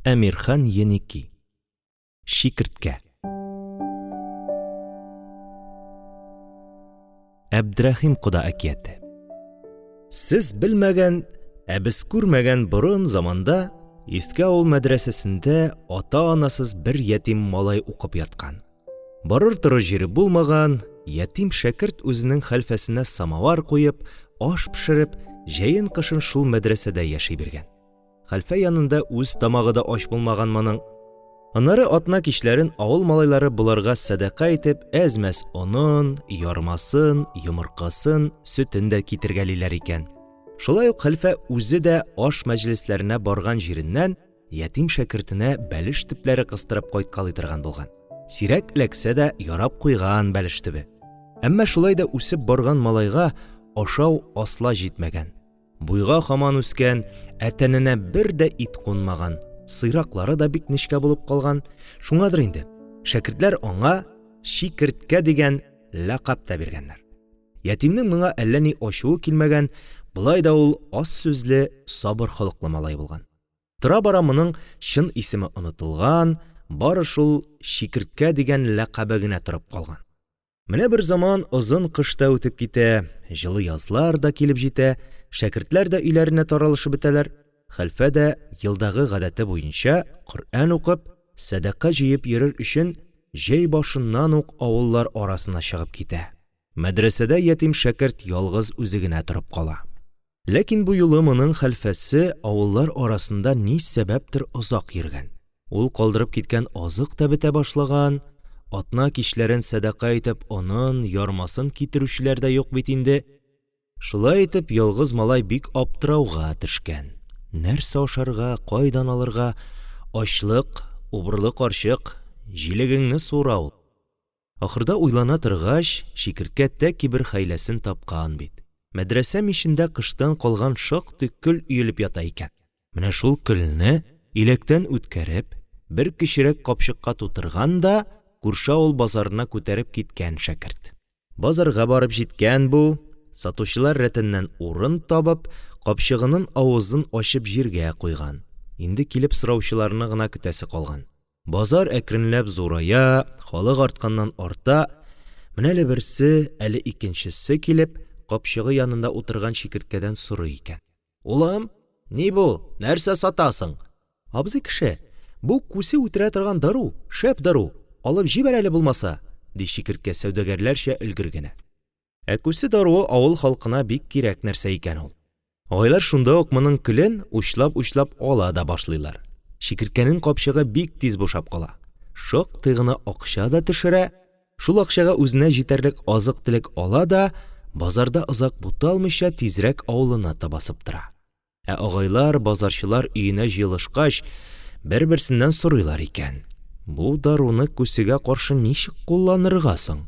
Әмирхан Еники. Шикерткә. Әбдрахим кода әкияте. Сез белмәгән, без күрмәгән борын заманда Иске авыл мәдрәсәсендә ата-анасыз бер ятим малай укып яткан. Барыр торыр җире булмаган, ятим шәкерт үзенең хәлфәсенә самавар куеп, аш пешереп, җәен-кышын шул мәдрәсәдә яши биргән. Хәлфә янында үз тамагы да аш булмаган моның. Аннары атна кичләрен авыл малайлары буларга садака итеп, әзмәс онын, ярмасын, йомыркасын, сөтен дә китергәлиләр икән. Шулай ук хәлфә үзе дә аш мәҗлесләренә барган җиреннән ятим шәкертенә бәлеш төпләре кыстырып кайткалый торган булган. Сирәк эләксә дә ярап куйган бәлеш төбе. Әмма шулай да үсеп барган малайга ашау асла җитмәгән. Буйга һаман үскән, әтәненә бер дә ит кунмаган, сыйраклары да бик нечкә булып калган. Шуңадыр инде шәкертләр аңа Шикерткә дигән лакап та биргәннәр. Ятимнең моңа әллә ни ачуы килмәгән, булай да ул аз сүзле, сабыр холыклы малай булган. Тора-бара моның чын исеме онытылган, бары шул Шикерткә дигән лакабы гына торып калган. Менә бер заман озын кышта үтеп китә, җылы язлар да килеп җитә, шәкертләр дә өйләренә таралышып бетәләр. Хәлфә дә елдагы гадәте буенча Коръән укып, садака җыеп йөрер өчен җәй башыннан ук авыллар арасына чыгып китә. Мәдрәсәдә ятим шәкерт ялгыз үзе генә торып кала. Ләкин бу юлы моның хәлфәсе авыллар арасында ни сәбәптер озак йөргән. Ул калдырып киткән азык та бетә башлаган, атна кичләрен садака итеп онын, ярмасын китерүчеләр дә юк бит инде. Шулай итеп ялгыз малай бик аптырауга төшкән. Нәрсә ашарга, кайдан алырга? Ачлык, убырлы карчык, җилегеңне сура ул. Ахырда уйлана торгач, Шикерткә тәки бер хәйләсен тапкан бит. Мәдрәсә мишендә кыштан калган шактый көл өелеп ята икән. Менә шул көлне иләктән үткәреп, бер кечерәк капчыкка тутырган да күрше авыл базарына күтәреп киткән шәкерт. Базарга барып җиткән бу, сатучылар рәтеннән урын табып, капчыгының авызын ачып җиргә куйган. Инде килеп сораучыларны гына көтәсе калган. Базар әкренләп зурая, халык артканнан арта. Менә әле берсе, әле икенчесе килеп, капчыгы янында утырган Шикерткәдән сорый икән. Улым, ни бу? Нәрсә сатасың? Абзый кеше, бу күсе үтерә торган дару, шәп дару. Алып җибәр әле булмаса, ди Шикерткә сәүдәгәрләрчә өлгергәнә. Күсе даруы авыл халкына бик кирәк нәрсә икән ул. Агайлар шунда ук моның көлен учлап ала да башлыйлар. Шикерткәнең капчыгы бик тиз бушап кала. Шактый гына акча да төшерә. Шул акчага үзенә җитәрлек азык-төлек ала да, базарда озак буталмыйча тизрәк авылына табасып тора. Агайлар, базарчылар өенә җыелышкач, бер-берсеннән сорыйлар икән. Бу даруны күсегә каршы ничек кулланырга соң?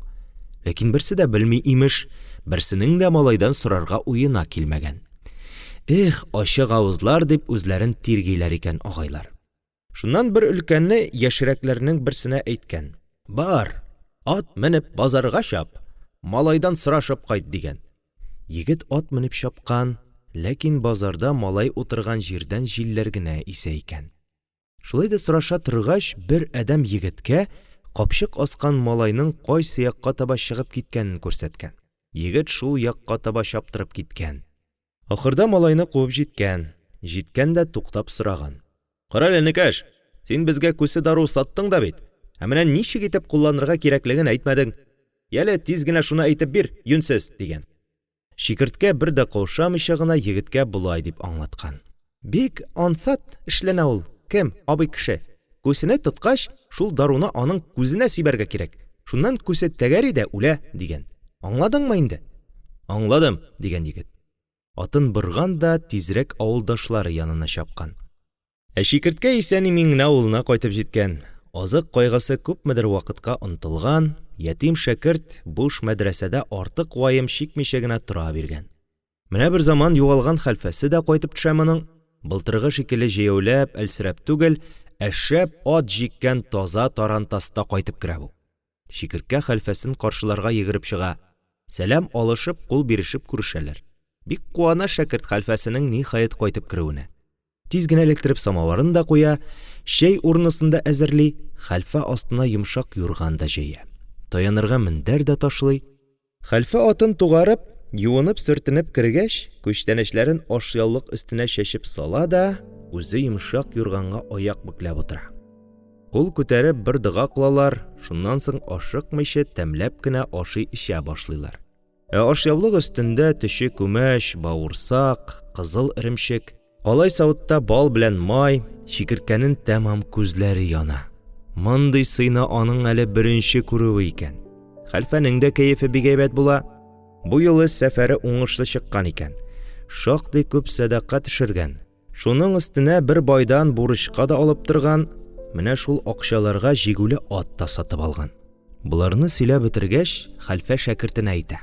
Ләкин берсе дә белми имеш, берсенең дә малайдан сорарга уена килмәгән. Эх, ачык авызлар дип үзләрен тиргиләр икән агайлар. Шуннан бер өлкәнне яшьрәкләрнең берсенә әйткән. Бар, ат менеп базарга чап, малайдан сорашып кайт дигән. Егет ат менеп чапкан, ләкин базарда малай утырган җирдән җилләр генә исә икән. Шулай да сораша торгач, бер адәм егеткә капчык аскан малайның кайсы якка таба чыгып киткәнен күрсәткән. Егет шул якка таба чаптырып киткән. Ахырда малайны куып җиткән. Җиткән дә туктап сораган. Кара әле, Никәш, син безгә күсе дару саттың да бит. Менә ничек итеп кулланырга кирәклеген әйтмәдең. Яле тиз генә шуны әйтеп бир, юнсез, дигән. Шикерткә бер дә каушамыйча гына егеткә булай дип аңлаткан. Бик ансат эшләнә ул. Кем? Абый кеше. Күсене тоткач, шул даруны аның күзенә сибәргә кирәк. Шуннан күсе тәгәри дә үлә, дигән. Аңладыңмы инде? Аңладым, дигән егет. Атын борган да тизрәк авылдашлары янына чапкан. Шикерткә исән-имин авылына кайтып җиткән. Азык кайгысы күпмедер вакытка онытылган, ятим шәкерт буш мәдрәсәдә артык ваем чикмичә генә тора биргән. Менә бер заман югалган хәлфәсе дә кайтып төшә моның. Былтыргы шикелле җәяүләп, әлсерәп түгел, шәп ат җиккән таза тарантаста кайтып керә бу. Шикерткә хәлфәсен каршыларга йөгереп чыга. Сәлам алышып, кул бирешеп күрешәләр. Бик куана шәкерт хәлфәсенең ниһаять кайтып керүенә. Тиз генә электрип самаварын да куя, чәй урнысында әзерли, хәлфә астына йомшак юрган да җәя. Таянырга мендәр дә ташлый. Хәлфә атын тугарып, юынып сөртенеп кергәч, күчтәнәчләрен ашъяулык өстенә чәчеп сала да, үзе йомшак юрганга аяк бөкләп утыра. Кул күтәреп бер дога кылалар, шуннан соң ашыкмыйча тәмләп кенә ашый-эчә башлыйлар. Ашъяулык өстендә төче күмәч, бавырсак, кызыл иремчек, калай савытта бал белән май, чикерткәнең тәмам күзләре яна. Мондый сыйны аның әле беренче күрүе икән. Хәлфәнең дә кәефе бик әйбәт була. Бу юлы сәфәре уңышлы чыккан икән. Шактый күп садака төшергән. Шуның өстенә бер байдан бурычка да алып торган. Менә шул акчаларга җигүле ат та сатып алган. Буларны сөйләп бетергәч, хәлфә шәкертенә әйтә: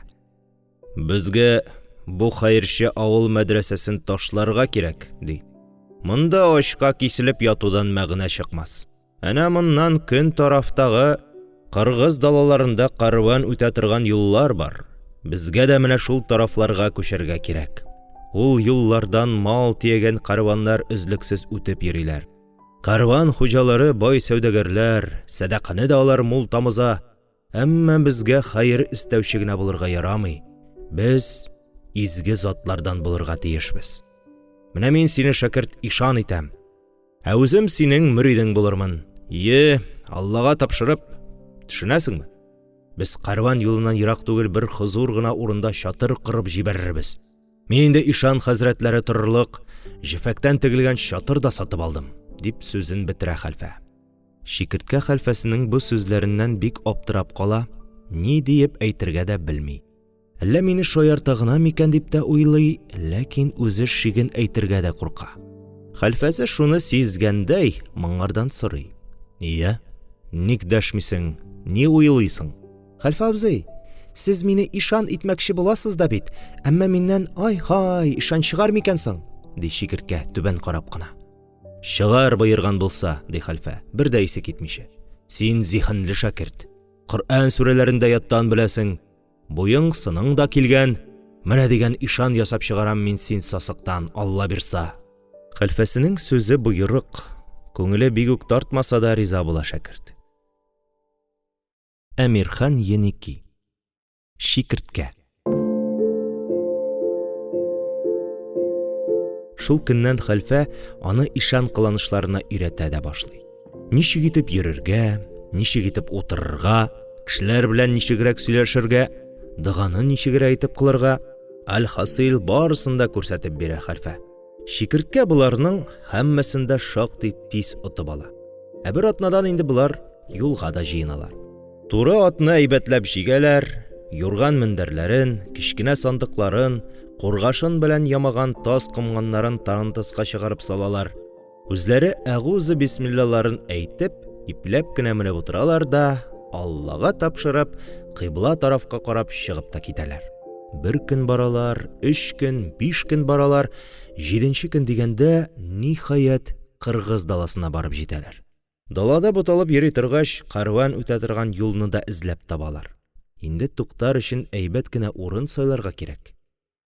"Безгә бу хәерче авыл мәдрәсәсен ташларга кирәк", ди. "Монда ачка киселеп ятудан мәгънә чыкмас. Әнә моннан көн тарафтагы Кыргыз далаларында карван үтә торган юллар бар. Безгә дә менә шул тарафларга күчәргә кирәк. Ул юллардан мал тиягән карваннар үзлексез үтеп йөриләр. Карван хуҗалары бай сәүдәгәрләр, садаканы да алар мул тамыза. Әмма безгә хәер истәүче генә булырга ярамый. Без изге затлардан булырга тиешбез. Менә мин сине шәкерт ишан итәм. Ә үзем синең мөридең булырмын. Аллага тапшырып, төшенәсеңме? Без карван юлынан ерак түгел бер хозур гына урында чатыр кырып җибәрербез. Мин инде ишан хәзрәтләре торырлык җефәктән тегелгән чатыр да сатып алдым", дип сүзен бетерә хәлфә. Шикерткә хәлфәсенең бу сүзләреннән бик аптырап кала, ни диеп әйтергә дә белми. Әллә мине шаярта гына микән дип тә уйлый, ләкин үзе шиген әйтергә дә курка. Хәлфәсе шуны сизгәндәй моңардан сорый: ник дәшмисең, ни уйлыйсың?" "Хәлфә абзый, сез мине ишан итмәкче буласыз да бит, әмма миннән ай-һай ишан чыгар микән соң?" ди шикерткә түбән карап кына. "Чыгар боерган булса", ди хәлфә, бер дә исе китмичә. "Син зиһенле шәкерт. Коръән сүрәләрендә яттан беләсең. Буяң сының да килгән. Менә дигән ишан ясап чыгарам мин син сасыктан, Алла бирса." Хәлфәсенең сүзе буйрык, күңеле бик үк тартмаса да риза була шәкерт. Әмирхан Еники. Шикерткә. Шул көннән хәлфә аны ишан кыланышларына өйрәтә дә башлый. Ничек итеп йөрергә, ничек итеп утырырга, кешеләр белән ничегрәк сөйләшергә, доганы ничегрәк итеп кылырга, аль-хасил барысын да күрсәтеп бирә хәлфә. Шикерткә буларның һәммәсендә шактый тиз отып ала. Ә бер атнадан инде булар юлга да җыеналар. Туры атны әйбәтләп җигәләр, юрган мендәрләрен, кичкенә сандыкларын, кургашын белән ямаган тас комганнарын тарантаска чыгарып салалар. Үзләре әгүзу бисмиллаларын әйтеп, ипләп кенә менеп утыралар да, Аллага тапшырып, кыйбла тарафка карап чыгып та китәләр. Бер көн баралар, 3 көн, 5 көн баралар, 7нче көн дигәндә, ниһаять, Кыргыз даласына барып җитәләр. Далада буталып йөри торгач, карван үтә торган юлны да эзләп табалар. Инде туктар өчен әйбәт кенә урын сайларга кирәк.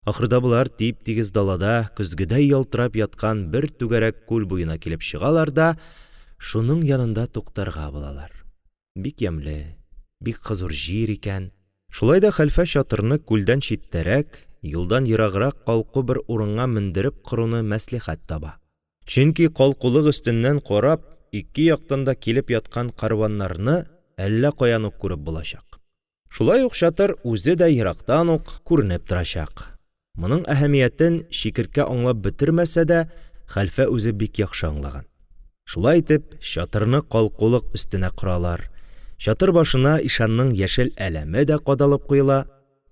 Ахырда булар тип-тигез далада көзгедәй ялтырап яткан бер түгәрәк күл буена килеп чыгалар да, шуның янында туктарга булалар. Бик ямле, бик хозур җир икән. Шулай да хәлфә чатырны күлдән читтәрәк, юлдан ераграк калку бер урынга мендереп кыруны мәслихәт таба. Чөнки калкулык өстеннән карап, ике яктан да килеп яткан карваннарны әллә каян ук күреп булачак. Шулай ук чатыр үзе дә ерактан ук күренеп торачак. Моның әһәмиятен шикерткә аңлап бетермәсә дә, хәлфә үзе бик яхшы аңлаган. Шулай итеп, чатырны калкулык өстенә коралар. Чатыр башына ишанның яшел әләме дә кадалып куела.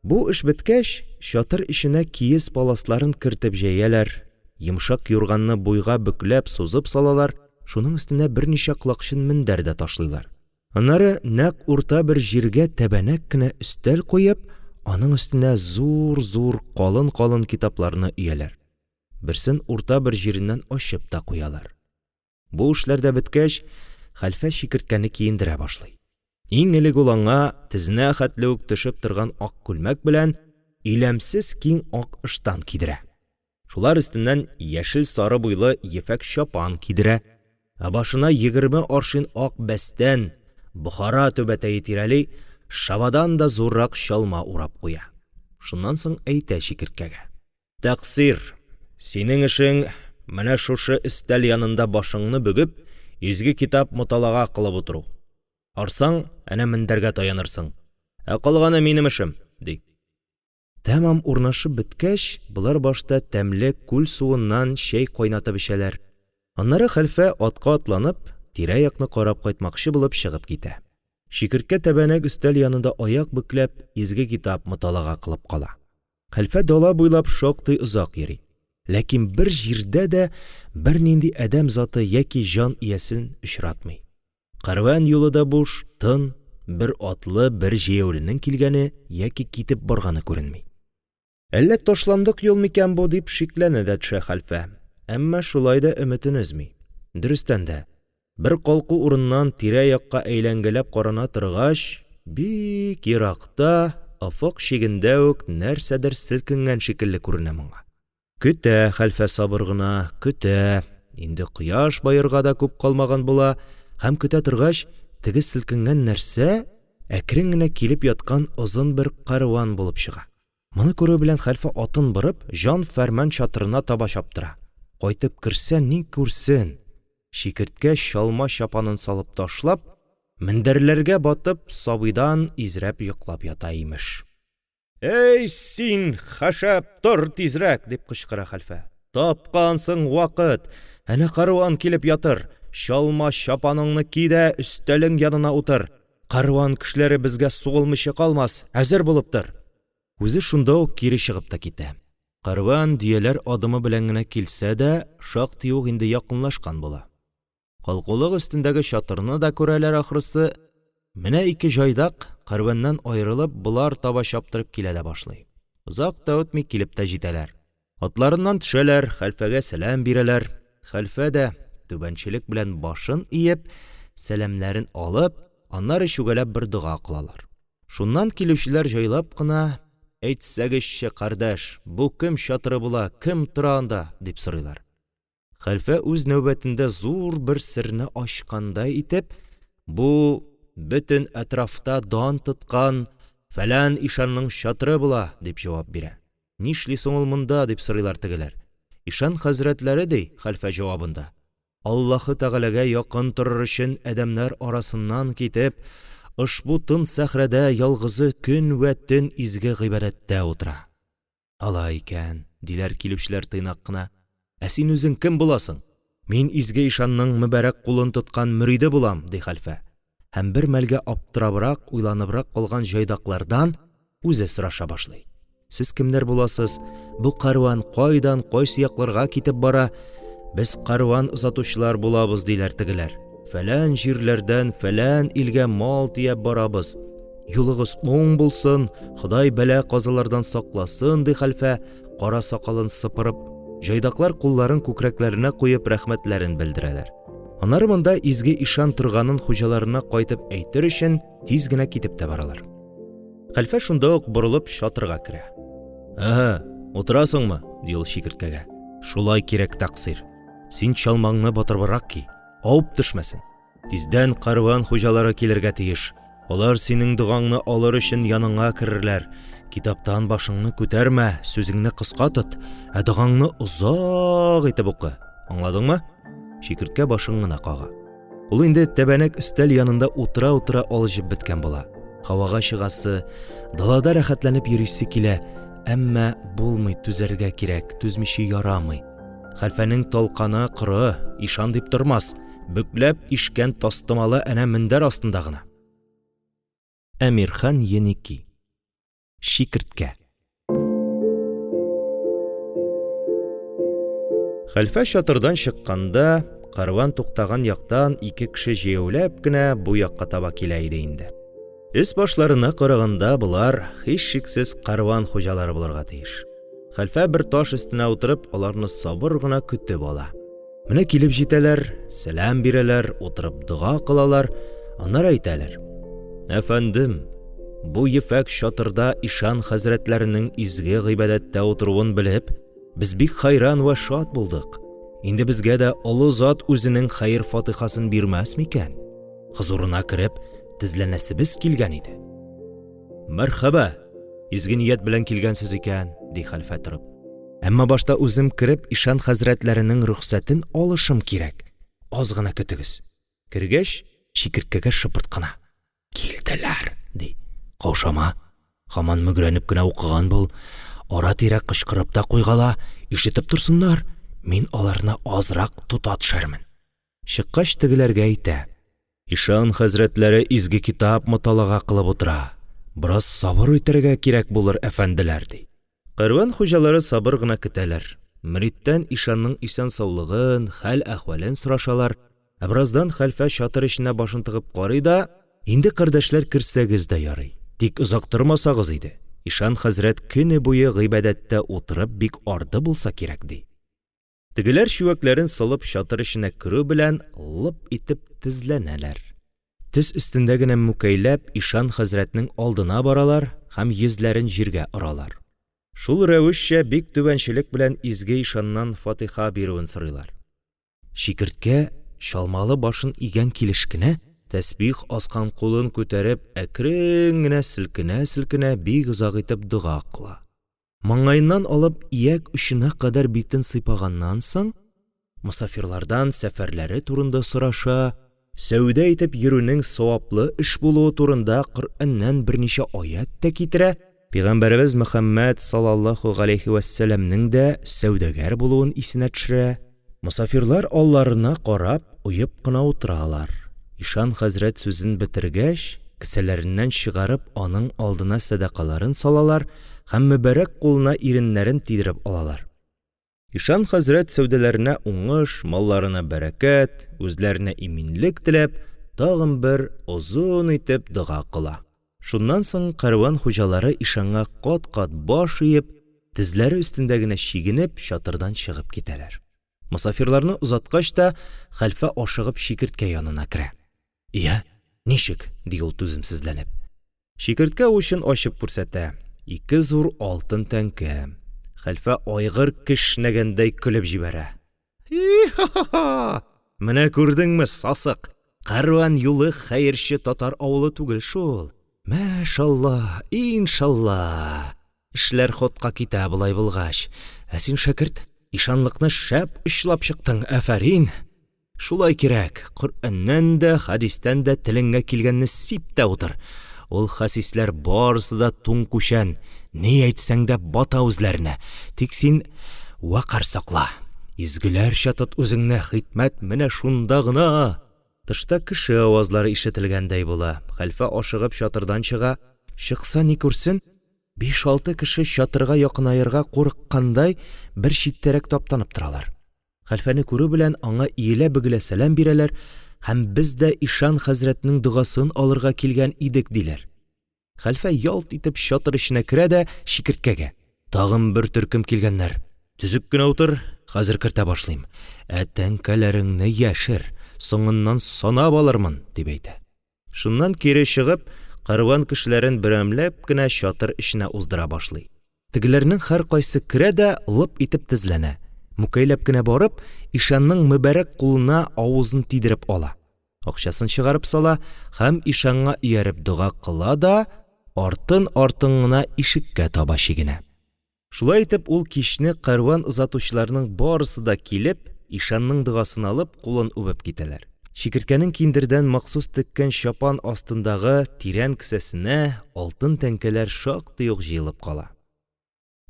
Бу эш беткәч, чатыр ишенә киез паласларын кертеп җәяләр. Йомшак юрганны буйга бөкләп сузып салалар. Шуның өстенә берничә кылакчын мендәр дә ташлыйлар. Аннары нәкъ урта бер җиргә тәбәнәк кенә өстәл куеп, аның өстенә зур-зур калын-калын китапларны өяләр. Берсен урта бер җиреннән ачып та куялар. Бу эшләр дә беткәч, хәлфә шикерткәне киендерә башлый. Иң элек ул аңа тезенә хәтле үк төшеп торган ак күлмәк белән иләмсез киң ак ыштан кидерә. Шулар өстеннән яшел сары буйлы ефәк чапан кидерә, башына 20 аршин ак бәстән, Бохара төбәтәе тирәли, шабадан да зуррак чалма урап куя. Шуннан соң әйтә Чикерткәгә: «Тәкъсир, синең эшең менә шушы өстәл янында башыңны бөгеп, изге китап муталага кылып утыру. Арсаң, әнә мендәргә таянырсың. Калганы минем эшем», ди. Тәмам урнашып беткәч, булар башта тәмле күл суыннан чәй кайнатып эчәләр. Аннары хәлфә атка атланып, тирә-якны карап кайтмакчы булып чыгып китә. Чикерткә тәбәнәк өстәл янында аяк бөкләп, изге китап муталага кылып кала. Хәлфә дала буйлап шактый озак йөри. Ләкин бер җирдә дә бернинди адәм заты яки җан иясен очратмый. Карван юлы да буш, тын, бер атлы, бер җәяүленең килгәне яки китеп барганы күренми. Әллә ташландык юл микән бу дип шикләнә дә төшә хәлфә. Әмма шулай да өметен өзми. Дөрестән дә, бер калку урыннан тирә-якка әйләнгәләп карана торгач, бик еракта, офык чигендә үк нәрсәдер селкенгән шикелле күренә моңа. Көтә хәлфә сабыр гына, көтә. Инде кояш баерга да күп калмаган була, һәм көтә торгач, теге селкенгән нәрсә әкрен генә килеп яткан озын бер карван булып чыга. Моны күрү белән хәлфә атын бырып, җан фәрман чатырына таба чаптыра. Кайтып керсә ни күрсен? Чикерткә чалма чапанын салып ташлап, мендәрләргә батып, сабыйдан изрәп йоклап ята имеш. «Эй, син, хәшәп, тор тизрәк!» дип кычкыра хәлфә. «Тапкансың вакыт! Әнә карван килеп ятыр! Чалма чапаныңны ки дә өстәлең янына утыр! Карван кешеләре безгә сугылмыйча калмас, әзер булып тор!» Үзе шунда ук кире чыгып та китә. Карван дияләр адымы белән генә килсә дә, шактый ук инде якынлашкан була. Калкулык өстендәге чатырны да күрәләр ахрысы. Менә ике җайдак карваннан аерылып, булар таба чаптырып килә дә башлый. Узак та үтми килеп тә җитәләр. Атларыннан төшәләр, хәлфәгә сәлам бирәләр. Хәлфә дә түбәнчелек белән башын иеп, сәламнәрен алып, аннары чүгәләп бер дуга кылалар. Шуннан килүчеләр җайлап кына: «Әйтсәгезче, кардәш, бу кем чатыры була, кем тора анда?» дип сорыйлар. Хәлфә үз нәүбәтендә зур бер серне ачкандай итеп, «Бу бөтен әтрафта дан тоткан фәлән ишанның чатыры була» дип җавап бирә. «Нишли соң ул монда?» дип сорыйлар тегеләр. «Ишан хәзрәтләре» ди хәлфә җавабында. «Аллаһы Тәгаләгә якын торыр өчен адәмнәр арасыннан китеп, ошбу тын сәхрәдә ялгызы көн вә төн изге гыйбадәттә утыра». «Алай икән», диләр килүчеләр тыйнак кына. «Ә син үзең кем буласың?» «Мин изге ишанның мөбарәк кулын тоткан мөриде булам», ди хәлфә. Һәм бер мәлгә аптырабрак, уйланыбрак калган җайдаклардан үзе сораша башлый. «Сез кемнәр буласыз? Бу карван кайдан, кайсы якларга китеп бара?» «Без карван озатучылар булабыз», диләр тегеләр. «Фәлән җирләрдән фәлән илгә мал тияп барабыз. Юлыгыз уң булсын, Ходай бәла казалардан сакласын», ди хәлфә, кара сакалын сыпырып. Җайдаклар кулларын күкрәкләренә куеп рәхмәтләрен белдерәләр. Аннары монда изге ишан торганын хуҗаларына кайтып әйтер өчен тиз генә китеп тә баралар. Хәлфә шунда ук борылып чатырга керә. «Әһә, утырасыңмы?» ди ул Чикерткәгә. «Шулай кирәк, тәкъсир. Син чалмаңны батырбырак ки, авып төшмәсен. Тиздән карван хуҗалары килергә тиеш. Алар синең дугаңны алыр өчен яныңа керерләр. Китаптан башыңны күтәрмә, сүзеңне кыска тот, ә дугаңны озак итеп укы. Аңладыңмы?» Чикерткә башын гына кага. Ул инде тәбәнәк өстәл янында утыра-утыра алҗып беткән була. Һавага чыгасы, далада рәхәтләнеп йөрисе килә, әмма булмый, түзәргә кирәк, түзмичә ярамый. Хәлфәнең талканы коры, ишан дип тормас, бөкләп ишкән тастымалы әнә мендәр астында гына. Әмирхан Еники. Чикерткә. Хәлфә чатырдан чыкканда, карван туктаган яктан ике кеше җәяүләп кенә бу якка таба килә иде инде. Үз башларына караганда булар һичшиксез карван хуҗалары булырга тиеш. Хәлфә бер таш өстенә утырып, аларны сабыр гына көтеп ала. Менә килеп җитәләр, сәлам бирәләр, утырып дуга кылалар, аннары әйтәләр: «Әфәндем, бу ефәк чатырда ишан хәзрәтләренең изге гыйбадәттә утыруын белеп, Без бик хайран ва шат булдык. Инде безгә дә олы зат үзенең хәер фатихасын бирмәс микән? Хузурына кереп, тезләнәсебез килгән иде. Мәрхәбә, изге ният белән килгәнсез икән, ди хәлфә торып. Әмма башта үзем кереп, ишан хәзрәтләренең рөхсәтен алышым кирәк. Аз гына көтегез. Кергәч, шикерткәгә шыпырт кына. Килделәр, ди. Каушама. Хаман мөгрәнеп кенә укыган бул. Ара-тирә кычкырып та куйгала, ишетеп турсыннар. Мин аларны азрак тота төшәрмен. Чыккач тегеләргә әйтә. Ишан хәзрәтләре изге китап муталага кылып утыра. Бераз сабыр итәргә кирәк булыр, әфәнделәр, ди. Кәрван хуҗалары сабыр гына көтәләр. Мөриттән ишанның исән саулыгын, хәл-әхвален сорашалар. Бераздан хәлфә чатыр эченә башын тыгып карый да, инде кардәшләр керсәгез дә ярый. Тик озак тормасагыз иде. Ишан хәзрәт көне буе гыйбадәттә утырып бик арды булса кирәк, ди. Тегеләр чүәкләрен салып чатыр эченә керү белән лып итеп тезләнәләр. Төс өстендә генә мүкәйләп ишан хәзрәтнең алдына баралар һәм йөзләрен җиргә оралар. Шул рәвешчә бик түбәнчелек белән изге ишаннан фатиха бирүен сорыйлар. Шикерткә шалмалы башын игән килеш кенә, тәсбих аскан кулын күтәреп, әкрен генә селкенә-селкенә бик озак итеп дуга кыла. Маңайыннан алып ияк учына кадәр битен сыйпаганнан соң, мусафирлардан сәфәрләре турында сораша, сәүдә итеп йөрүнең саваплы эш булуы турында Коръәннән берничә аят та китерә. Пәйгамбәрбез Мөхәммәд саллаллаһу галейхи ва сәлламның дә сәүдәгәр булуын исенә төшерә. Мусафирлар алларына карап, уеп кына утыралар. Ишан хәзрәт сүзен бетергәч, кесәләреннән чыгарып, аның алдына садакаларын салалар һәм мөбарәк кулына иреннәрен тидереп алалар. Ишан хәзрәт сәүдәләренә уңыш, малларына бәрәкәт, үзләренә иминлек теләп, тагын бер озын итеп дуга кыла. Шуннан соң кәрван хуҗалары ишанга кат-кат баш иеп, тезләре өстендә генә чигенеп, чатырдан чыгып китәләр. Мусафирларны озаткач та хәлфә ашыгып шикерткә янына керә. «Я, ничек?» ди ул түземсезләнеп. Шикерткә учын ачып күрсәтә. 2 зур алтын тәңкә. Хәлфә айгыр кешнәгәндәй көлеп җибәрә. «Ха-ха! Менә күрдеңме, сасык? Кәрван юлы хәерче татар авылы түгел шул. Мәшалла, иншалла. Эшләр ходка китә булай булгач. Ә син, шәкерт, ишанлыкны шәп очлап чыктың, афарин. Шулай кирәк. Коръәннән дә, хадистән дә телеңгә килгәнне сип тә утыр. Ул хасисләр барысы да туң күчән. Ни әйтсәң дә бата үзләренә. Тик син вакар сакла. Изгеләрчә тот үзеңне, хикмәт менә шунда гына. Тышта кеше авазлары ишетелгәндәй була. Хәлфә ашыгып чатырдан чыга. Чыкса ни күрсен? 5-6 кеше чатырга якынаерга курыккандай бер читтәрәк таптанып торалар. Хәлфәне күрү белән аңа иелә-бөгелә сәлам бирәләр һәм без дә ишан хәзрәтнең дугасын алырга килгән идек диләр. Хәлфә ялт итеп чатыр эченә керә дә шикерткәгә. Тагын бер төркем килгәннәр. Түзүк кенә утыр, хәзер кертә башлыйм. Тәңкәләреңне яшер, соңыннан санап алырмын, дип әйтә. Шуннан кире чыгып, кәрван кешеләрен берәмләп кенә чатыр эченә уздыра башлый. Тегеләрнең һәр кайсы керә дә лып итеп тезләнә. Мүкәйләп кенә барып, ишанның мөбарәк кулына авызын тидереп ала. Акчасын чыгарып сала һәм ишанга ияреп дуга кыла да, артын-артын гына ишеккә таба чигенә. Шулай итеп ул кичне кәрван озатучыларның барысы да килеп, ишанның дугасын алып, кулын үбеп китәләр. Шикерткәнең киндердән махсус теккән чапан астындагы тирән кесәсенә алтын тәңкәләр шактый ук җыелып кала.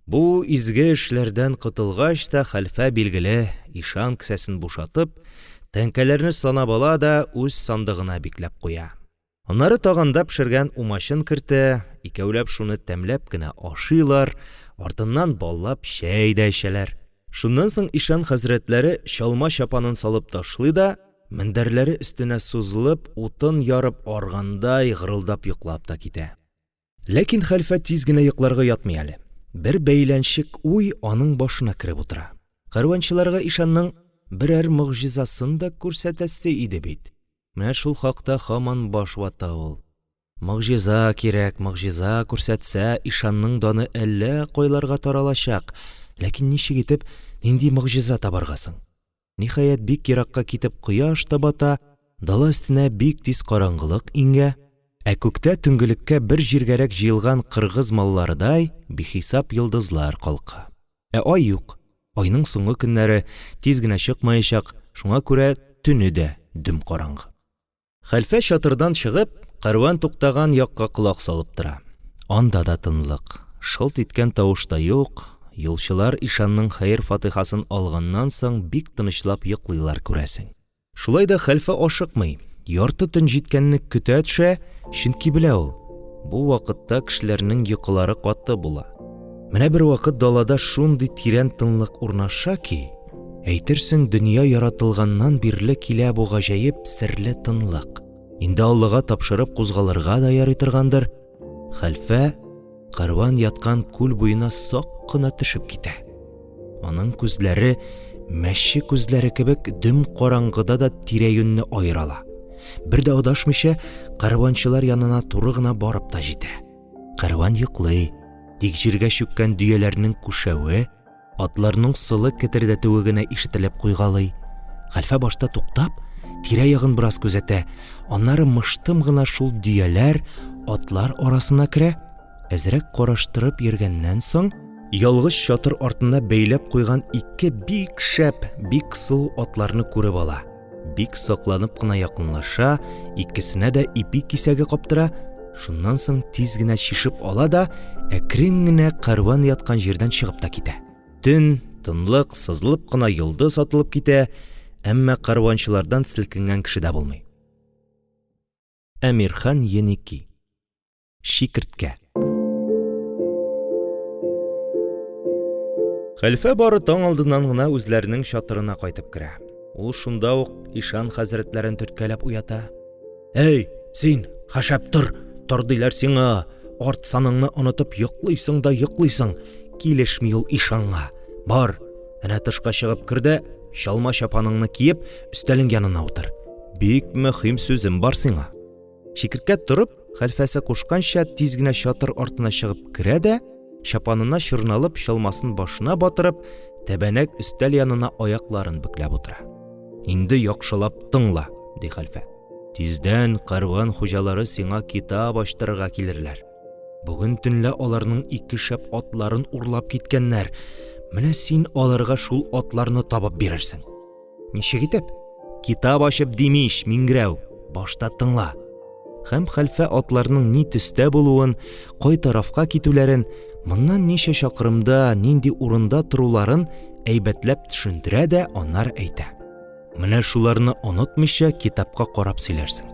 Бу изге эшләрдән котылгач та хәлфә билгеле ишан кесәсен бушатып, тәңкәләрне санап ала да үз сандыгына бикләп куя. Аннары тагында пешергән умачын кертә, икәүләп шуны тәмләп кенә ашыйлар, артыннан баллап чәй дә эчәләр. Шуннан соң ишан хәзрәтләре чалма чапанын салып ташлый да, мендәрләре өстенә сузылып, утын ярып аргандай гырылдап йоклап та китә. Ләкин хәлфә тиз генә йокларга ятмый әле. Бер бәйләнчек уй аның башына кереп утыра. Кәрванчыларга ишанның берәр мөгъҗизасын да күрсәтәсе иде бит. Менә шул хакта һаман баш вата ул. Мөгъҗиза кирәк, мөгъҗиза күрсәтсә, ишанның даны әллә кайларга таралачак. Ләкин ничек итеп, нинди мөгъҗиза табаргасың? Ниһаять бик еракка китеп кояш та бата, дала өстенә бик тиз караңгылык иңгә, ә күктә төнгелеккә бер җиргәрәк җыелган кыргыз малларыдай бихисап йолдызлар калка. Ә ай юк. Айның соңгы көннәре тиз генә чыкмаячак, шуңа күрә төне дә дөм караңгы. Хәлфә чатырдан чыгып, кәрван туктаган якка колак салып тора. Анда да тынлык. Шылт иткән тавыш та юк. Юлчылар ишанның хәер-фатихасын алганнан соң бик тынычлап йоклыйлар күрәсең. Шулай да хәлфә ашыкмый. Ярты төн җиткәнне көтә төшә, чөнки белә ул. Бу вакытта кешеләрнең йокылары каты була. Менә бер вакыт далада шундый тирән тынлык урнаша ки, әйтерсең дөнья яратылганнан бирле килә бу гаҗәеп серле тынлык. Инде Аллага тапшырып кузгалырга да ярый торгандыр. Хәлфә кәрван яткан күл буена сак кына төшеп китә. Аның күзләре мәче күзләре кебек дөм караңгыда да тирә-юньне аерала. Бер дә адашмыйча кәрванчылар янына туры гына барып та җитә. Кәрван йоклый, тик җиргә чүккән дөяләрнең күшәве, атларның сылы кетердәтүе генә ишетелеп куйгалый. Хәлфә башта туктап, тирә-ягын бераз күзәтә, аннары мыштым гына шул дөяләр, атлар арасына керә. Әзрәк караштырып йөргәннән соң, ялгыш чатыр артына бәйләп куйган ике бик шәп, бик сылу атларны күреп ала. Бик сакланып кына якынлаша, икесенә дә ипи кисәге каптыра, шуннан соң тиз генә чишеп ала да, әкрен генә кәрван яткан җирдән чыгып та китә. Төн, тынлык, сызылып кына йолдыз атылып китә, әмма кәрванчылардан селкенгән кеше дә булмый. Әмирхан Еники. Шикерткә. Хәлфә бары таң алдыннан гына үзләренең чатырына кайтып керә. Ул шунда ук ишан хәзрәтләрен төрткәләп уята. Эй, син, хәшәп тор, тор диләр сиңа, арт саныңны онытып йоклыйсың да йоклыйсың, килешми ул ишанга. Бар, әнә тышка чыгып кер дә, чалма чапаныңны киеп, өстәлең янына утыр. Бик мөһим сүзем бар сиңа. Шикерткә торып, хәлфәсе кушканча тиз генә чатыр артына чыгып керә дә, чапанына чорналып, чалмасын башына батырып, тәбәнәк өстәл янына аякларын бүкләп утыра. Инде яхшылап тыңла, ди хәлфә. Тиздән кәрван хуҗалары сиңа китап ачтырырга килерләр. Бүген төнлә аларның ике шәп атларын урлап киткәннәр. Менә син аларга шул атларны табып бирерсең. Ничек итеп? Китап ачып димиш, мингрәү, башта тыңла. Һәм хәлфә атларның ни төстә булуын, кай тарафка китүләрен, моннан ничә чакрымда, нинди урында торуларын әйбәтләп төшендерә дә аннар әйтә. Менә шуларны онытмыйча китапка карап сөйләрсең.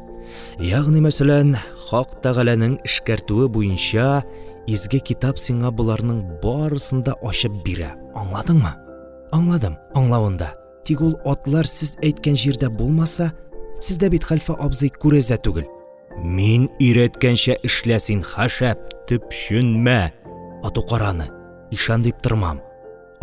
Ягъни мәсәлән, Хак Тәгаләнең эшкәртүе буенча изге китап сиңа буларның барысын да ачып бирә. Аңладыңмы? Аңладым, аңлавында. Тик ул атлар сез әйткән җирдә булмаса, сездә бит хәлфә абзый күрәзә түгел. Мин өйрәткәнчә эшлә син, хәшәп, төпшенмә. Ату караны, ишан дип тормам.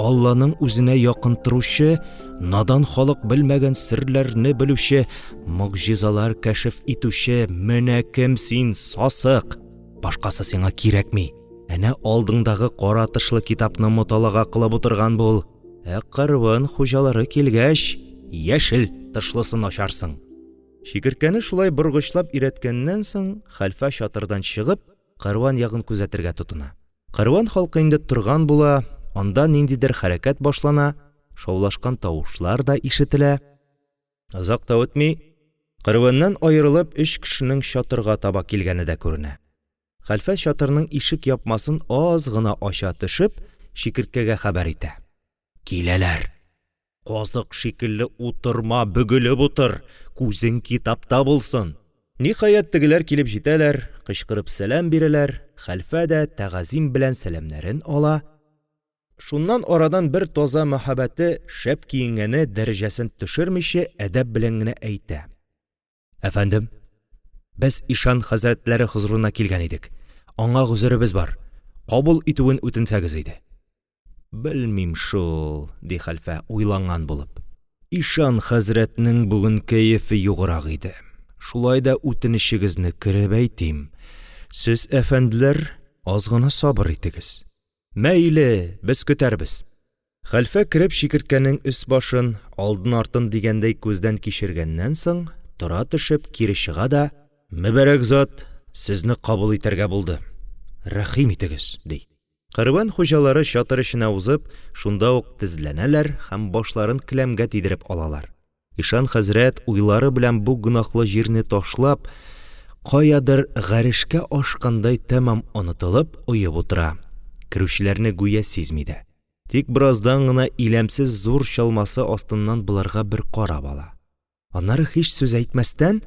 Алланың үзенә якын торучы, надан халык белмәгән серләрне белүче, мөгъҗизалар кәшиф итүче, менә кем син, сасык. Башкасы сиңа кирәкми. Әнә алдыңдагы кара тышлы китапны муталага кылып утырган бул. Кәрван хуҗалары килгәч, яшел тышлысын ачарсың. Шикеркәне шулай боргычлап ирәткәннән соң, хәлфә чатырдан чыгып, кәрван ягын күзәтергә тотына. Кәрван халкы инде торган була, анда ниндидер хәрәкәт башлана, шаулашкан тавышлар да ишетелә. Озак та үтми, кәрваннан аерылып 3 кешенең чатырга таба килгәне дә күренә. Хәлфә чатырның ишек япмасын аз гына ача төшеп, шикерткәгә хәбәр итә. Киләләр. Казык шикелле утырма, бөгелеп утыр, күзең китапта булсын. Ниһаять тегеләр килеп җитәләр, кычкырып сәлам бирәләр, хәлфә дә тәгазим белән сәламнәрен ала. Шуннан арадан бер таза мәхәббәте, шәп киенгәне дәрәҗәсен төшермичә әдәп белән генә әйтә. Әфәндем, без ишан хәзрәтләре хузурына килгән идек. Аңа гүзеребез бар. Кабул итүен үтенсәгез иде. Белмим шул, ди хәлфә уйланган булып. Ишан хәзрәтнең бүген кәефе югырак иде. Шулай да үтенечегезне кирәп әйтим. Сез, әфәнделәр, аз гына сабыр итегез. Мәйле, без көтәрбез. Хәлфә кереп шикерткәнең өс башын, алдын-артын дигәндәй күздән кичергәннән соң, тора төшеп кире чыга да: "Мөбарәк зат, сезне кабул итәргә булды. Рәхим итегез", ди. Кәрван хуҗалары чатыр эченә узып, шунда ук тезләнәләр һәм башларын келәмгә тидереп алалар. Ишан хәзрәт уйлары белән бу гөнаһлы җирне ташлап, каядыр гәришкә ашкандай тәмам онытылып уеп утыра. Керүчеләрне гүя сизми дә. Тик бераздан гына иләмсез зур чалмасы астыннан буларга бер карап ала. Аннары һич сүз әйтмәстән,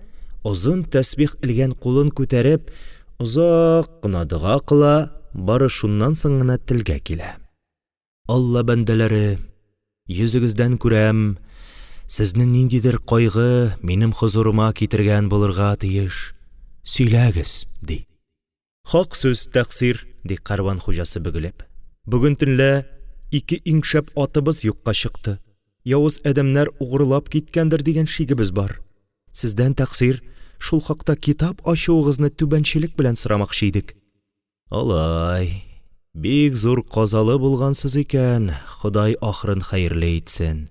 озын тәсбих илгән кулын күтәреп, озак кына дуга кыла, бары шуннан соң гына телгә килә. "Алла бәндәләре, йөзегездән күрәм, сезне ниндидер кайгы минем хузурыма китергән булырга тиеш. Сөйләгез", ди. "Хак сүз, тәкъсир", ди кәрван хуҗасы бөгелеп. "Бүген төнлә 2 иңшәп атыбыз юкка чыкты. Явыз әдәмнәр угырлап киткәндер дигән шигебез бар. Сездән тәкъсир, шул хакта китап ачуыгызны түбәнчелек белән сорамакчы идек." "Алай, бик зур казалы булгансыз икән, Ходай ахырын хәерле итсен.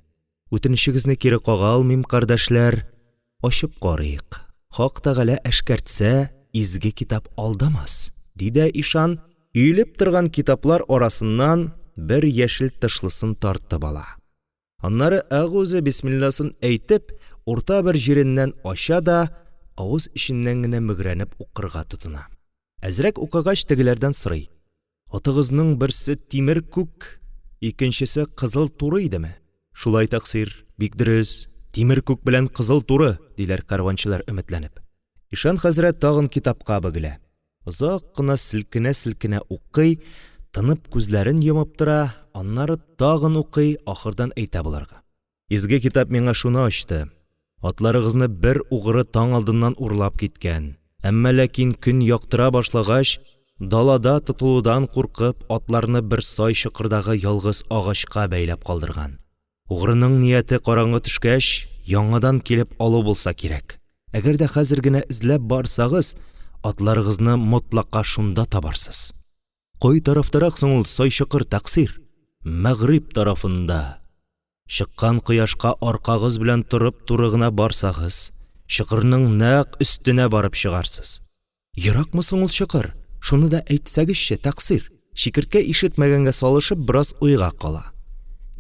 Үтенечегезне кире кага алмыйм, кардәшләр. Ачып карыйк. Хак Тәгалә әшкәртсә, изге китап алдамас", диде Ишан, өйлеп торган китаплар арасыннан бер яшел тышлысын тартып ала. Аннары әгүзе бисмилласын әйтеп, урта бер җиреннән ача да, авыз ишеннән генә мөгрәнеп укырга тотына. Әзрәк укыгач тегеләрдән сорый: "Атыгызның берсе тимер күк, икенчесе кызыл туры идеме?" "Шулай тәкъсир, бик дөрес, тимер күк белән кызыл туры", диләр кәрванчылар өметләнеп. Ишан хәзрәт тагын китапка бөгелә. Озак кына селкенә укый, тынып күзләрен йомып тора, аннары тагын укый, ахырдан әйтә буларга: "Изге китап миңа шуны ачты. Атларыгызны бер угыры таң алдыннан урлап киткән. Әмма ләкин көн яктыра башлагач, далада тотылудан куркып, атларны бер сай чыкырдагы ялгыз агачка бәйләп калдырган. Угрының нияте караңгы төшкәч, яңадан килеп алу булса кирәк. Әгәр дә хәзер генә эзләп барсагыз, атларыгызны мотлака шунда табарсыз." "Кой тарафтарак соң ул сай чыкыр, тәкъсир?" "Мәгъриб тарафында. Чыккан кояшка аркагыз белән турып туры гына барсагыз, чыкырның нәкъ өстенә барып чыгарсыз." "Еракмы соң ул чыкыр? Шуны да әйтсәгезче, тәкъсир." Шикерткә ишетмәгәнгә салышып бераз уйга кала.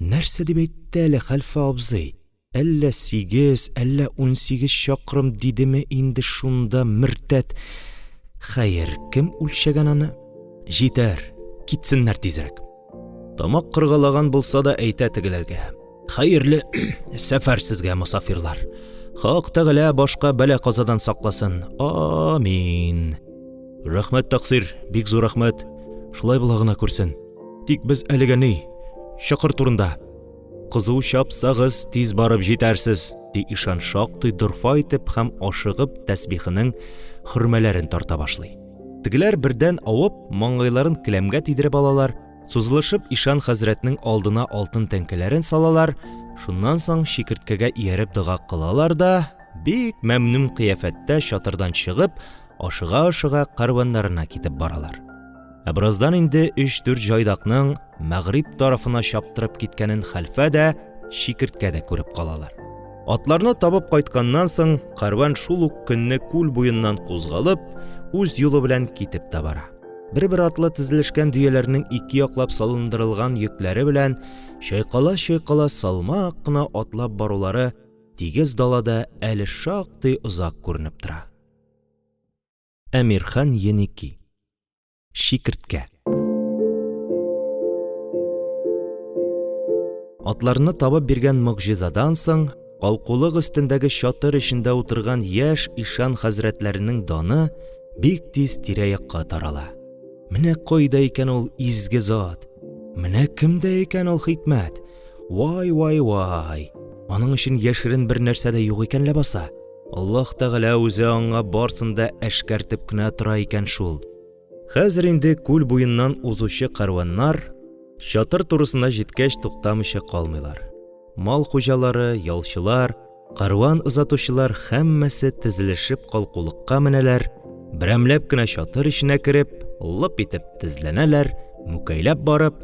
"Нәрсә дип әйтте әле хәлфә абзый? Әллә 8, әллә 18 чакрым дидеме инде шунда мөртәт? Хәер, кем үлчәгән аны? Җитәр, китсеннәр тизрәк." Тамак кыргалаган булса да әйтә тегеләргә: "Хәерле сәфәр сезгә, мусафирлар. Хак Тәгалә башка бәла казадан сакласын. Амин." "Рәхмәт, тәкъсир, бик зур рәхмәт. Шулай була гына күрсен. Тик без әлегә ни? Чыкыр турында. Кызу чапсагыз, тиз барып җитәрсез", ди Ишан шактый дурфа итеп һәм ашыгып тәсбихының хөрмәләрен тарта башлый. Тегеләр бердән авып, маңгайларын келәмгә тидереп алалар, сузылышып Ишан хәзрәтнең алдына алтын тәңкәләрен салалар, шуннан соң шикерткәгә ияреп дуга кылалар да, бик мәмнүн кыяфәттә чатырдан чыгып, ашыга-ашыга кәрваннарына китеп баралар. Бераздан инде 3-4 җайдакның Мәгъриб тарафына чаптырып киткәнен хәлфә дә, шикерткә дә күреп калалар. Атларны табып кайтканнан соң, кәрван шул ук көнне күл буеннан кузгалып, үз юлы белән китеп тә бара. Бер-бер атлы тезелешкән дөяләрнең ике яклап салындырылган йөкләре белән чайкала-чайкала салмак кына атлап барулары тигез далада әле шактый озак күренеп тора. Әмирхан Еники. Шикерткә. Атларны табып биргән мөгъҗизадан соң, калкулык өстендәге чатыр эчендә утырган яшь Ишан хәзрәтләренең даны бик тиз тирә-якка тарала. Менә кайда икән ул изге зат? Менә кемдә икән ул хикмәт? Вай, вай, вай. Аның өчен яшерен бер нәрсә дә юк икән ләбаса. Аллаһ Тәгалә үзе аңа барсын да әшкәртеп кенә тора икән шул. Хәзер инде күл буеннан узучы кәрваннар чатыр турысына җиткәч туктамыйча калмыйлар. Мал хуҗалары, ялчылар, кәрван озатучылар һәммәсе тезелешеп калкулыкка менәләр, берәмләп кенә чатыр эченә кереп, лып итеп тезләнәләр, мүкәйләп барып,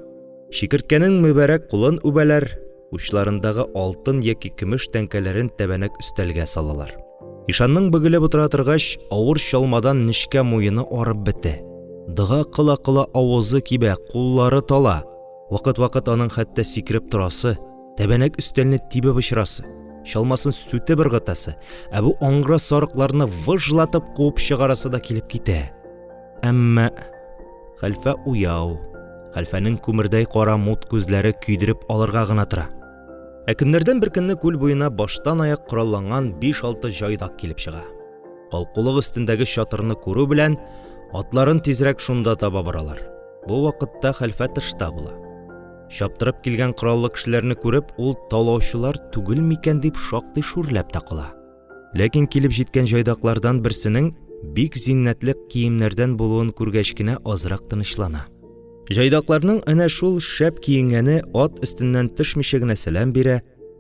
Шикерткәнең мүбәрәк кулын үбәләр, учларындагы алтын яки көмеш тәңкәләрен тәбәнәк өстәлгә салалар. Ишанның бөгелеп утыра торгач, авыр чалмадан нечкә муены арып бетте. Дыга кыла-кыла авызы кибә, куллары тала. Вакыт-вакыт аның хәтта сикереп торасы, тәбәнәк өстәлне тибеп очрасы, чалмасын сүтеп ыргытасы, бу аңгыра сарыкларны выжлатып куып чыгарасы да килеп китә. Әмма хәлфә уяу. Хәлфәнең күмердәй кара мут күзләре көйдереп алырга гына тора. Көннәрдән бер көнне күл буена баштан аяк коралланган 5-6 җайдак килеп чыга. Калкулык өстендәге чатырны күрү белән атларын тизрәк шунда таба баралар. Бу вакытта хәлфә тышта була. Чаптырып килгән кораллы кешеләрне күреп, ул талаучылар түгел микән дип шактый шүрләп тә кыла. Ләкин килеп җиткән җайдаклардан берсенең бик зиннәтле киемнәрдән булуын күргәч кенә азрак тынычлана. Җайдакларның әнә шул шәп киенгәне ат өстеннән төшмичә генә сәлам бирә,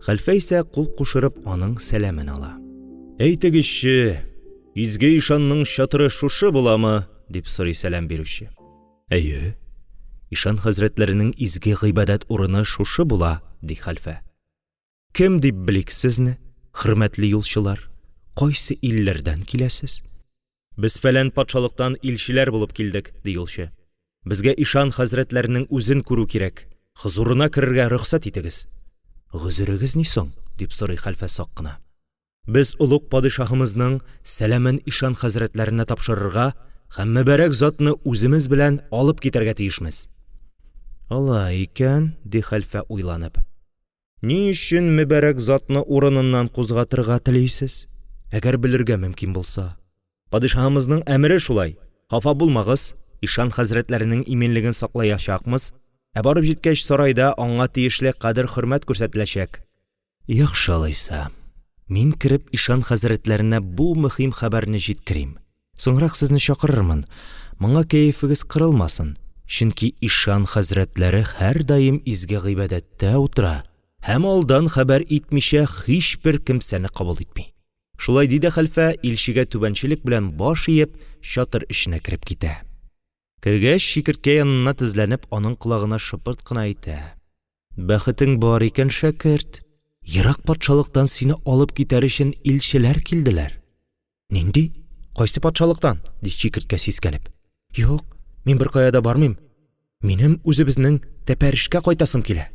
хәлфә исә кул кушырып аның сәламен ала. Әйтегезче, изге ишанның чатыры шушы буламы? Дип сорый сәлам бирүче. Әйе, ишан хәзрәтләренең изге гыйбадәт урыны шушы була, ди хәлфә. Кем дип белик сезне, хөрмәтле юлчылар? Кайсы илләрдән киләсез? Без фәлән патшалыктан илчеләр булып килдек, ди юлчы. Безгә ишан хәзрәтләренең үзен күрү кирәк. Хузурына керергә рөхсәт итегез. Гызырыгыз ни соң? Дип сорый хәлфә сак кына. Без улуг падишаһыбызның сәламен ишан хәзрәтләренә тапшырырга һәм мөбарәк затны үзебез белән алып китәргә тиешмез. Алай икән, ди хәлфә уйланып. Ни өчен мөбарәк затны урыныннан кузгатырга телисез? Әгәр белергә мөмкин булса. Падишаһыбызның әмере шулай. Хафа булмагыз. Ишан хәзрәтләренең именлеген саклаячакмыз, барып җиткәч сарайда аңа тиешле кадер-хөрмәт күрсәтеләчәк. Яхшы алайса, мин кирип ишан хәзрәтләренә бу мөһим хәбәрне җиткерим. Соңрак сезне чакырырмын. Моңа кәефегез кырылмасын, чөнки ишан хәзрәтләре һәр даим изге гыйбадәттә утыра һәм алдан хәбәр итмичә һичбер кемсәне кабул итми. Шулай диде хәлфә, илчегә түбәнчелек белән баш иеп, чатыр эченә кирип китә. Кергәч, шикерткә янына тезләнеп, аның колагына шыпырт кына әйтә. Бәхетең бар икән, шәкерт. Ерак патшалыктан сине алып китәр өчен илчеләр килделәр. Нинди? Кайсы патшалыктан? Ди шикерткә сискәнеп. Юк, мин бер кая да бармыйм. Минем үзебезнең тәпәришкә кайтасым килә.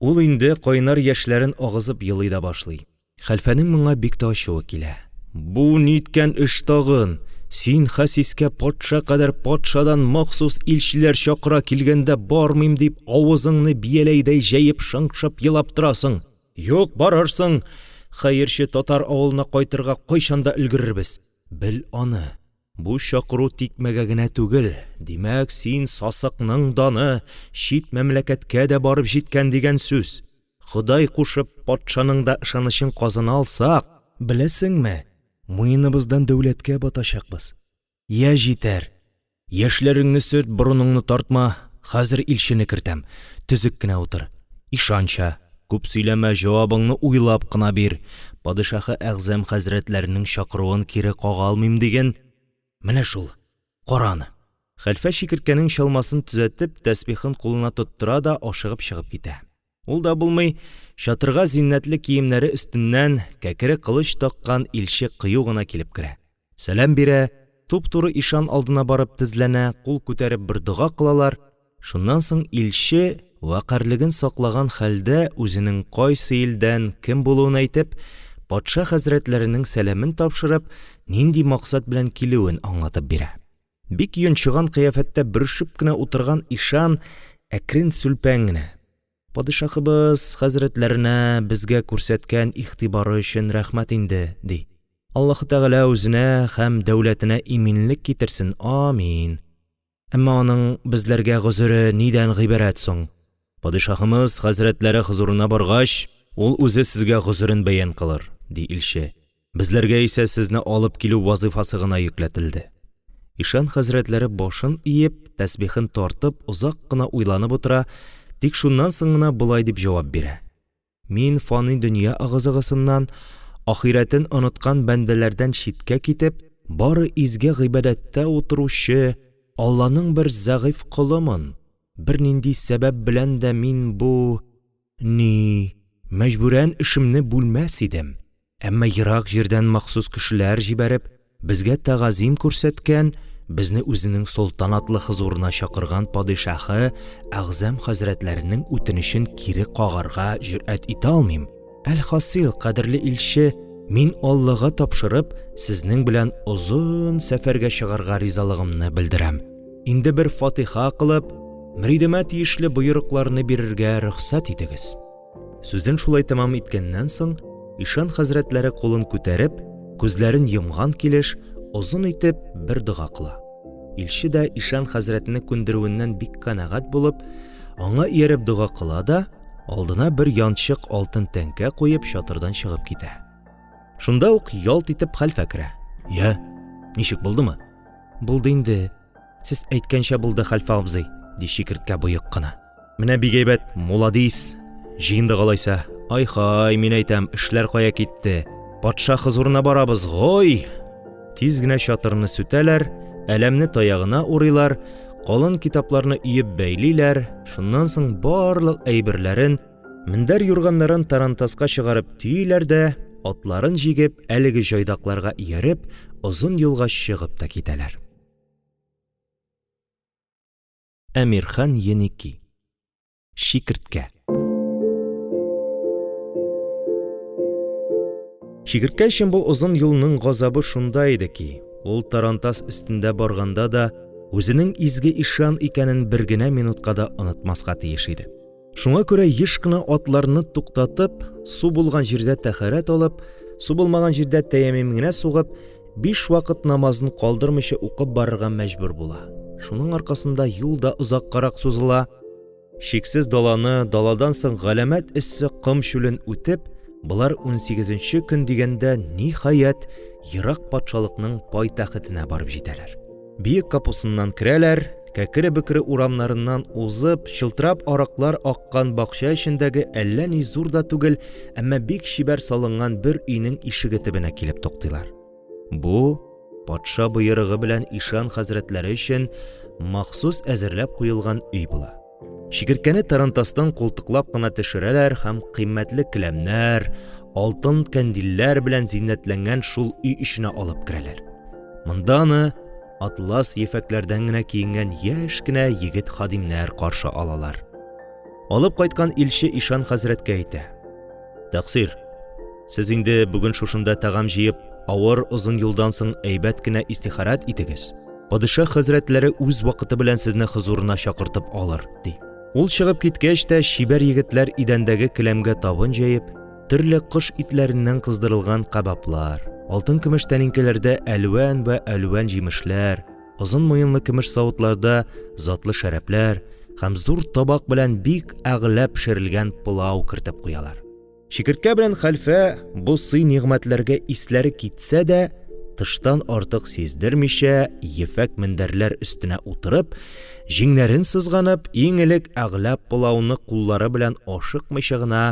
Ул инде кайнар яшьләрен агызып елый да башлый. Хәлфәнең моңа бик тә ачуы килә. Бу ниткән эш тагын? Син хәсискә патша кадәр патшадан махсус илчеләр чакыра килгәндә бармыйм дип авызыңны бияләйдәй җәеп шыңшып елап торасың. Юк, барырсың. Хәерче татар авылына кайтырга кайчанда өлгерербез. Бел аны. Бу чакыру тикмәгә генә түгел. Димәк, син сасыкның даны чит мәмләкәткә дә барып җиткән дигән сүз. Ходай кушып патшаның да ышанычын казына алсак, беләсеңме? Муеныбыздан дәүләткә батачакбыз. Я җитәр. Яшьләреңне сөрт, борыныңны тартма. Хәзер илчене кертәм. Түзек кенә утыр. Ишанча, күп сөйләмә, җавабыңны уйлап кына бир. Падишаһы Әгъзәм хәзрәтләренең чакыруын кире кага алмыйм дигән. Менә шул. Кораны. Хәлфә шикерткәнең чалмасын төзәтеп, тәсбихын кулына тоттыра да ашыгып чыгып китә. Ул да булмый, чатырга зиннәтле киемнәре өстеннән кәкере кылыч таккан илче кыю гына килеп керә. Сәлам бирә, туп-туры ишан алдына барып тезләнә, кул күтәреп бер дуга кылалар. Шуннан соң илче вакарлыгын саклаган хәлдә үзенең кайсы илдән кем булуын әйтеп, патша хәзрәтләренең сәламен тапшырып, нинди максат белән килүен аңлатып бирә. Бик йончыган кыяфәттә бөршеп кенә утырган ишан әкрен сүлпән генә. Падишаһыбыз хәзрәтләренә безгә күрсәткән игътибары өчен рәхмәт инде, ди. Аллаһ Тәгалә үзенә һәм дәүләтенә иминлек китерсен. Амин. Әмма аның безләргә гозере нидән гыйбарәт соң? Падишаһыбыз хәзрәтләре хузурына баргач, ул үзе сезгә гозерен бәян кылыр, ди илче. Безләргә исә сезне алып килү вазифасы гына йөкләтелде. Ишан хәзрәтләре башын иеп, тәсбихын тартып, узак кына уйланып утыра. Тик шуннан соң гына булай дип җавап бирә. Мин фани дөнья агызыгысыннан, ахирәтен оныткан бәндәләрдән читкә китеп, бары изге гыйбадәттә утыручы Алланың бер зәгыйф кулымын. бер нинди сәбәп белән дә мин бу мәҗбүрән эшемне бүлмәс идем. Әмма ерак җирдән махсус кешеләр җибәреп, безгә тәгазим күрсәткән, безне үзенең солтанатлы хозурына чакырган падишаһы Әгъзам хәзрәтләренең үтенечен кире кагарга җөрьәт итә алмыйм. Әлхасил, кадерле илче, мин Аллага тапшырып, сезнең белән озын сәфәргә чыгарга ризалыгымны белдерәм. Инде бер фатиха кылып, мөридемә тиешле боерыкларны бирергә рөхсәт итегез. Сүзен шулай тәмам иткәннән соң, ишан хәзрәтләре кулын күтәреп, күзләрен йомган килеш, озын итеп бер дога кыла. Илче дә ишан хәзрәтне күндерүеннән бик канәгать булып, аңа ияреп дога кыла да, алдына бер янчык алтын тәңкә куеп чатырдан чыгып китә. Шунда ук ялт итеп хәлфә керә. «Я, ничек булдымы?» «Булды инде. Сез әйткәнчә булды, хәлфә абзый», ди Шикерткә боек кына. «Менә бик әйбәт, муладис. Җыенды галайса. Ай-хай, мин әйтәм, эшләр кая китте? Патша хозурына барабыз, гой!» Тиз генә чатырны сүтәләр, әләмне таягына урыйлар, калын китапларны иеп бәйлиләр, шуннан соң барлык әйберләрен, мендәр юрганнарын тарантаска чыгарып төйләр дә, атларын җигеп, әлеге җайдакларга ияреп, озын юлга чыгып та китәләр. Әмирхан Еники. Шикерткә. Шикерткә өчен бу озын юлның газабы шунда иде ки, ул тарантас өстендә барганда да үзенең изге ишан икәнен бер генә минутка да онытмаска тиеш иде. Шуңа күрә еш кына атларны туктатып, су булган җирдә тәһарәт алып, су булмаган җирдә тәямим генә сугып, 5 вакыт намазын калдырмыйча укып барырга мәҗбүр була. Шуның аркасында юл да озаккарак сузыла. Шиксез даланы, даладан соң галәмәт эссе ком чүлен үтеп, булар 18нче көн дигәндә ниһаять ерак патшалыкның пайтахтына барып җитәләр. Биек капусыннан керәләр, кәкере-бөкере урамнарыннан узып, чылтырап араклар аккан бакча эчендәге әллә ни зур да түгел, әмма бик чибәр салынган бер өйнең ишеге төбенә килеп туктыйлар. Бу патша боерыгы белән ишан хәзрәтләре өчен махсус әзерләп куелган өй була. Шикерткәне тарантастан култыклап кына төшерәләр һәм кыйммәтле келәмнәр, алтын кәндилләр белән зиннәтләнгән шул өй эченә алып керәләр. Монда аны атлас ефәкләрдән генә киенгән яшь кенә егет хадимнәр каршы алалар. Алып кайткан илче ишан хәзрәткә әйтә: «Тәкъсир, сез инде бүген шушында тагам җыеп, авыр озын юлдан соң әйбәт кенә истихарат итегез. Падишаһ хәзрәтләре үз вакыты белән сезне хузурына чакыртып алыр», ди. Ул чыгып киткәч тә шибәр егетләр идәндәге келәмгә табын җәеп, төрле кош итләреннән кыздырылган кабаплар, алтын көмеш тәнинкәләрдә әлвән вә әлвән җимешләр, озын муенлы көмеш савытларда затлы шәрәпләр һәм зур табак белән бик әгъләп пешерелгән пылау кертеп куялар. Шикерткә белән хәлфә бу сый-нигъмәтләргә исләре китсә дә, тыштан артык сиздермичә, ефәк мендәрләр өстенә утырып, җиңнәрен сызганып, иң элек әгъләп пылауны куллары белән ашыкмыйча гына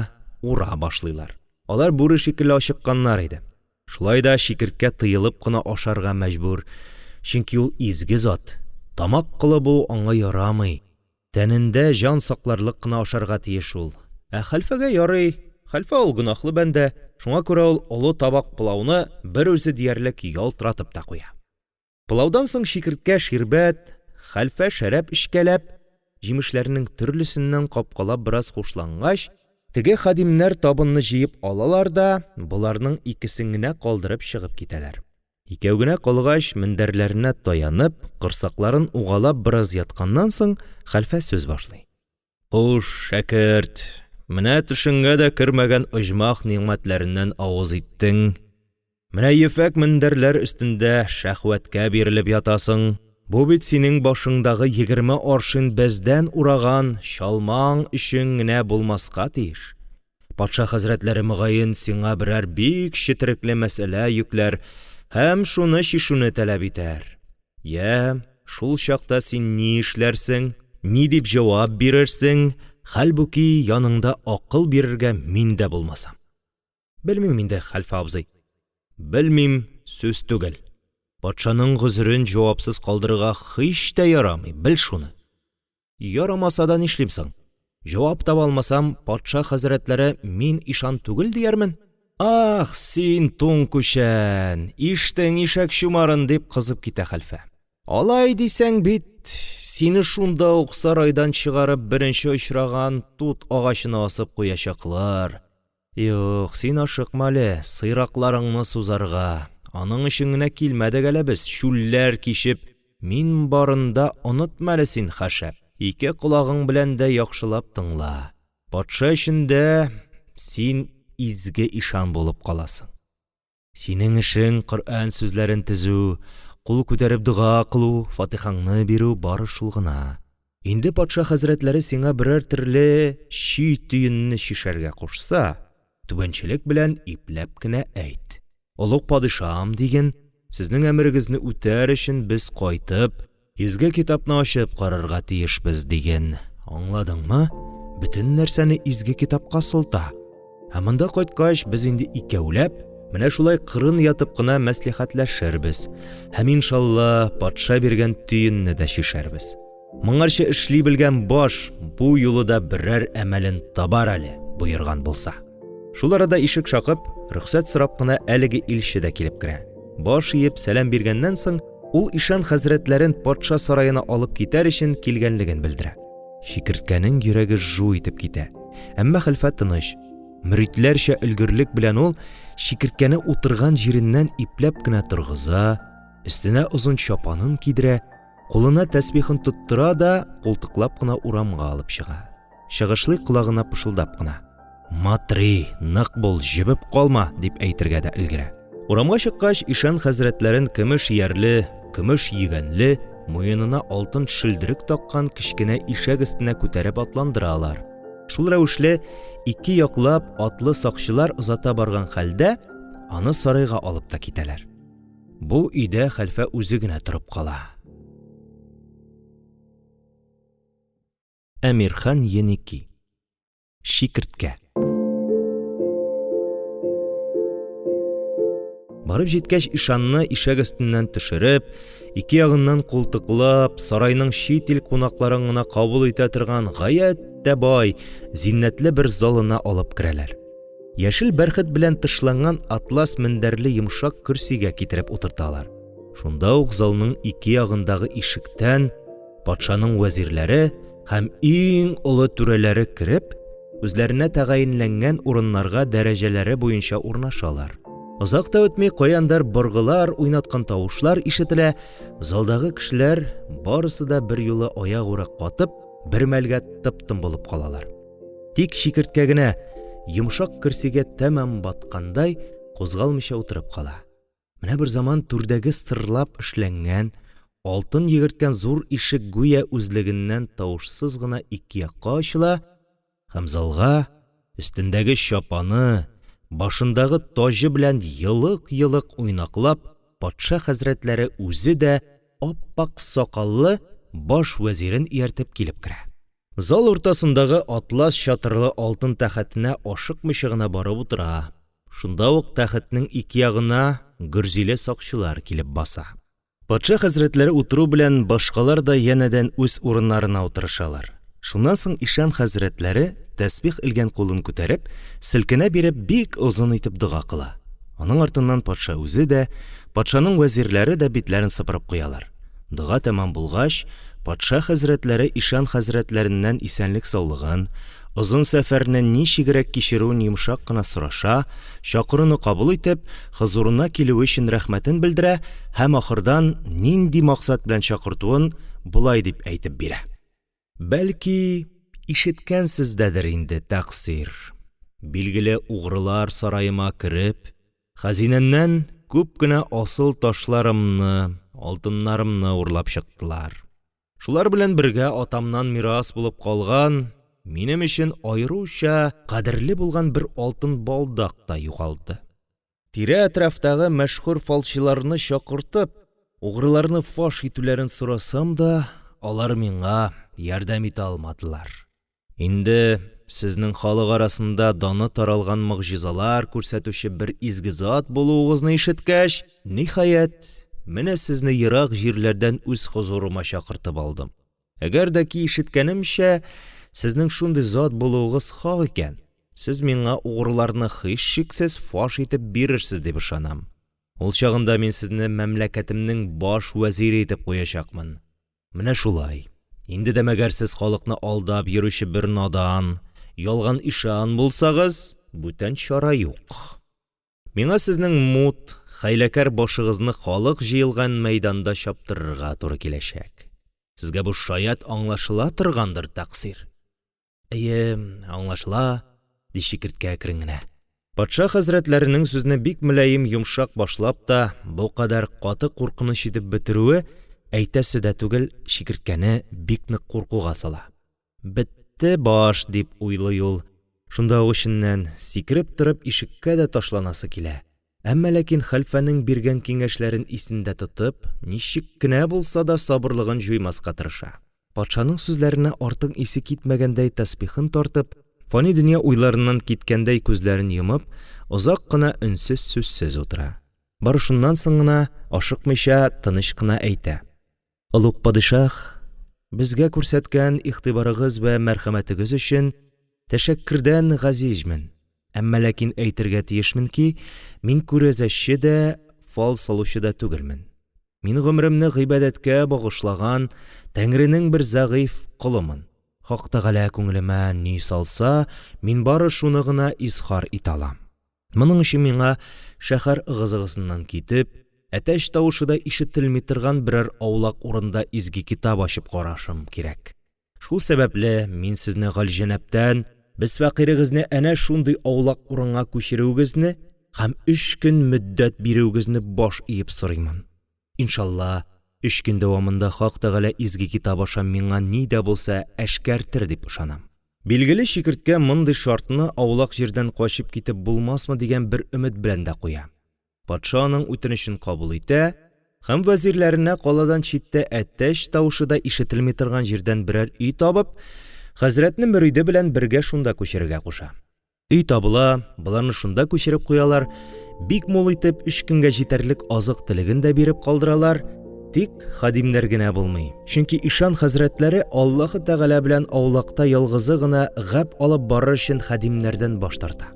ура башлыйлар. Алар бүре шикелле ашыкканнар иде. Шулай да Шикерткә тыелып кына ашарга мәҗбүр, чөнки ул изге зат. Тамак кылы бу аңа ярамый. Тәнендә җан сакларлык кына ашарга тиеш ул. Хәлфәгә ярый. Хәлфә ул гөнаһлы бәндә, шуңа күрә ул олы табак пылауны бер үзе диярлек ялтыратып та куя. Пылаудан соң Шикерткә ширбәт, хәлфә шәраб эчкәләп, җимешләрнең төрлесеннән капкалап бераз хушлангач, теге хадимнәр табынны җыеп алалар да, буларның икесен генә калдырып чыгып китәләр. Икәү генә калгач, мендәрләренә таянып, кырсакларын угалап бераз ятканнан соң, хәлфә сүз башлый. «Хуш, шәкерт, менә төшеңгә дә кермәгән оҗмах ниғмәтләреннән авыз иттең. Менә ефәк мендәрләр өстендә шәһвәткә бирелеп ятасың. Бу бит синең башыңдагы 20 аршин бәздән ураган чалмаң өчен генә булмаска тиеш. Патша хәзрәтләре мөгаен сиңа берәр бик четерекле мәсьәлә йөкләр һәм шуны чишүне таләп итәр. Я, шул чакта син ни эшләрсең, ни дип җавап бирерсең? Хәлбуки яныңда акыл бирергә мин дә булмасам». «Белмим инде, хәлфә абзый. Белмим сүз түгел. Патшаның гозрен җавапсыз калдырырга һич тә ярамый, бел шуны. Ярамаса да нишлимсың? Җавап таба алмасам, патша хәзрәтләре мин ишан түгел диярмен? Ах, син туң күчән, иштең ишәк чумарын дип кызып китә хәлфә. Алай дисәң бит, сине шунда ук сарайдан чыгарып беренче очраган тут агачына асып куячаклар. Юк, син ашыкма әле, сыйракларыңны сузарга. Аның өчен генә килмәдек әле без, шүлләр кишеп. Мин барында онытма әле син, хәшәп. Ике колагың белән дә яхшылап тыңла. Патша эчендә син изге ишан булып каласың. Синең эшең Коръән сүзләрен төзү, кул күтәреп дуга кылу, фатихаңны бирү бары шул гына. Инде патша хәзрәтләре сиңа берәр төрле чи төенне шишәргә кушса, түбәнчелек белән ипләп кенә әйт. Олуг падишам диген, сезнең әмерегезне үтәр өчен без кайтып, изге китапны ачып карарга тиешбез диген. Аңладыңмы? Бүтән нәрсәне изге китапка сылта. Ә монда кайткач без инде икәүләп, менә шулай кырын ятып кына мәслихәтләшербез. Һәм иншалла патша биргән төенне дә шишәрбез. Моңарчы эшли белгән баш бу юлы да берәр әмәлен табар әле, буйырган булса. Шул арада ишек шакып, рөхсәт сорап кына әлеге илче дә килеп керә. Баш иеп сәлам биргәннән соң, ул ишан хәзрәтләрен патша сараена алып китәр өчен килгәнлеген белдерә. Шикерткәнең йөрәге жу итеп китә. Әмма хәлфә тыныч. Мөритләрчә өлгерлек белән ул шикерткәне утырган җиреннән ипләп кенә торгыза, өстенә озын чапанын кидерә, кулына тәсбихын тоттыра да култыклап кына урамга алып чыга. Чыгышлый колагына пышылдап кына: "Матри, нык бул, җибеп калма" дип әйтергә дә өлгерә. Урамга чыккач, ишан хәзрәтләрен көмеш иярле, көмеш йөгәнле, муенына алтын шөлдерек таккан кечкенә ишәк өстенә күтәреп атландыралар. Шул рәвешле ике яклап атлы сакчылар озата барган хәлдә аны сарайга алып та китәләр. Бу өйдә хәлфә үзе генә торып кала. Әмирхан Еники. Шикерткә. Барып җиткәч, ишанны ишәк өстеннән төшереп, ике ягыннан култыклап, сарайның чит ил кунакларын гына кабул итә торган гаять тә бай, зиннәтле бер залына алып керәләр. Яшел бәрхет белән тышланган атлас мендәрле йомшак көрсигә китереп утырталар. Шунда ук залның ике ягындагы ишектән патшаның вәзирләре һәм иң олы түрәләре кереп, үзләренә тәгаенләнгән урыннарга дәрәҗәләре буенча урнашалар. Озак та үтми каяндар боргылар, уйнаткан тавышлар ишетелә, залдагы кешеләр барысы да бер юлы аягурак катып, бер мәлгә тып-тын булып калалар. Тик шикерткә генә йомшак көрсигә тәмам баткандай кузгалмыйча утырып кала. Менә бер заман түрдәге сырлап эшләнгән, алтын йөгерткән зур ишек гүя үзлегеннән тавышсыз гына ике якка ачыла, һәм залга өстендәге чапаны, башындагы таҗы белән йылык-йылык уйнаклап, патша хәзрәтләре үзе дә аппак сакаллы баш вәзирен ияртеп килеп керә. Зал уртасындагы атлас чатырлы алтын тәхетенә ашыкмыйча гына барып утыра. Шунда ук тәхетнең ике ягына гөрзиле сакчылар килеп баса. Патша хәзрәтләре утыру белән башкалар да янәдән үз урыннарына утырышалар. Шуннан соң ишан хәзрәтләре тәсбих илгән кулын күтәреп, селкенә биреп бик озын итеп дуга кыла. Аның артыннан патша үзе дә, патшаның вәзирләре дә битләрен сыпырып куялар. Дуга тәмам булгач, патша хәзрәтләре ишан хәзрәтләреннән исәнлек саулыгын, озын сәфәрне ничегрәк кичерүен йомшак кына сораша, чакыруны кабул итеп, хозурына килү өчен рәхмәтен белдерә һәм ахырдан нинди максат белән чакыртуын булай дип әйтеп бирә. Бәлки, ишеткәнсездәдер инде тәкъсир. Билгеле угрылар сарайыма кереп, хәзинәннән күп кенә асыл ташларымны, алтыннарымны урлап чыктылар. Шулар белән бергә атамнан мирас булып калган, минем өчен аеруча кадерле булган бер алтын балдак та югалды. Тирә-әтрафтагы мәшһүр фалчыларны чакыртып, угрыларны фаш итүләрен сорасам да, алар миңа ярдәм итә алмадылар. Инде сезнең халык арасында даны таралган мөгъҗизалар күрсәтүче бер изге зат булуыгызны ишеткәч, ниһаять, менә сезне ерак җирләрдән үз хузурыма чакыртып алдым. Әгәр дә ки ишеткәнемчә, сезнең шундый зат булуыгыз хак икән, сез миңа угырларны һичшиксез фаш итеп бирерсез дип ышанам. Ул чагында мин сезне мәмләкәтемнең баш вәзире итеп куячакмын. Менә шулай. Инде дә мәгәр сез халыкны алдап йөрүче бер надан, ялган ишан булсагыз, бүтән чара юк. Миңа сезнең мут, хәйләкәр башыгызны халык җыелган мәйданда чаптырырга туры киләчәк. Сезгә бу шаят аңлашыла торгандыр, тәкъсир. Әйе, аңлашыла, ди Шикерткә әкрен генә. Патша хәзрәтләренең сүзне бик мөлаим йомшак башлап та, бу кадәр каты куркыныч итеп бетерүе әйтәсе дә түгел, Шикерткәне бик нык куркуга сала. Бетте баш дип уйлый ул. Шунда ук эченнән сикереп торып ишеккә дә ташланасы килә. Әмма ләкин хәлфәнең биргән киңәшләрен исендә тотып, ничек кенә булса да сабырлыгын җуймаска тырыша. Патшаның сүзләренә артык исе китмәгәндәй тәсбихын тартып, фани дөнья уйларыннан киткәндәй күзләрен йомып, озак кына өнсез сүзсез утыра. Бары шуннан соң гына ашыкмыйча тыныч кына әйтә: "Олуг падишах, безгә күрсәткән игътибарыгыз ва мәрхәмәтегез өчен тәшәккүрдән газизмен. Әмма ләкин әйтергә тиешмен ки, мин күрәзәче дә, фал салучы да түгелмен. Мин гомремне гыйбадәткә багышлаган Тәңренең бер зәгыйф кулымын. Хак Тәгалә күңелемә ни салса, мин бары шуны гына изхар итә алам. Моның өчен миңа шәһәр ыгы-зыгысыннан китеп, әтәч тавышы да ишетелми торган берәр аулак урында изге китап ачып карашым кирәк. Шул сәбәпле мин сезне Галҗәнәптән, без фәкыйрегезне әнә шундый аулак урынга күчерүегезне һәм 3 көн мөддәт бирүегезне баш иеп сорыймын. Иншалла, 3 көн дәвамында Хак Тәгалә изге китап аша миңа ни дә булса әшкәртер дип ышанам." Билгеле, Шикерткә мондый шартны аулак җирдән качып китеп булмасмы дигән бер өмет белән дә куя. Патша аның үтенечен кабул итә һәм вәзирләренә каладан читтә әтәч тавышы да ишетелми торган җирдән берәр өй табып, хәзрәтне мөриде белән бергә шунда күчерергә куша. Өй табыла, буларны шунда күчереп куялар, бик мул итеп 3 көнгә җитәрлек азык телеген дә биреп калдыралар, тик хадимнәр генә булмый. Чөнки ишан хәзрәтләре Аллаһы Тәгалә белән аулакта ялгызы гына гәп алып барыр өчен хадимнәрдән баш тарта.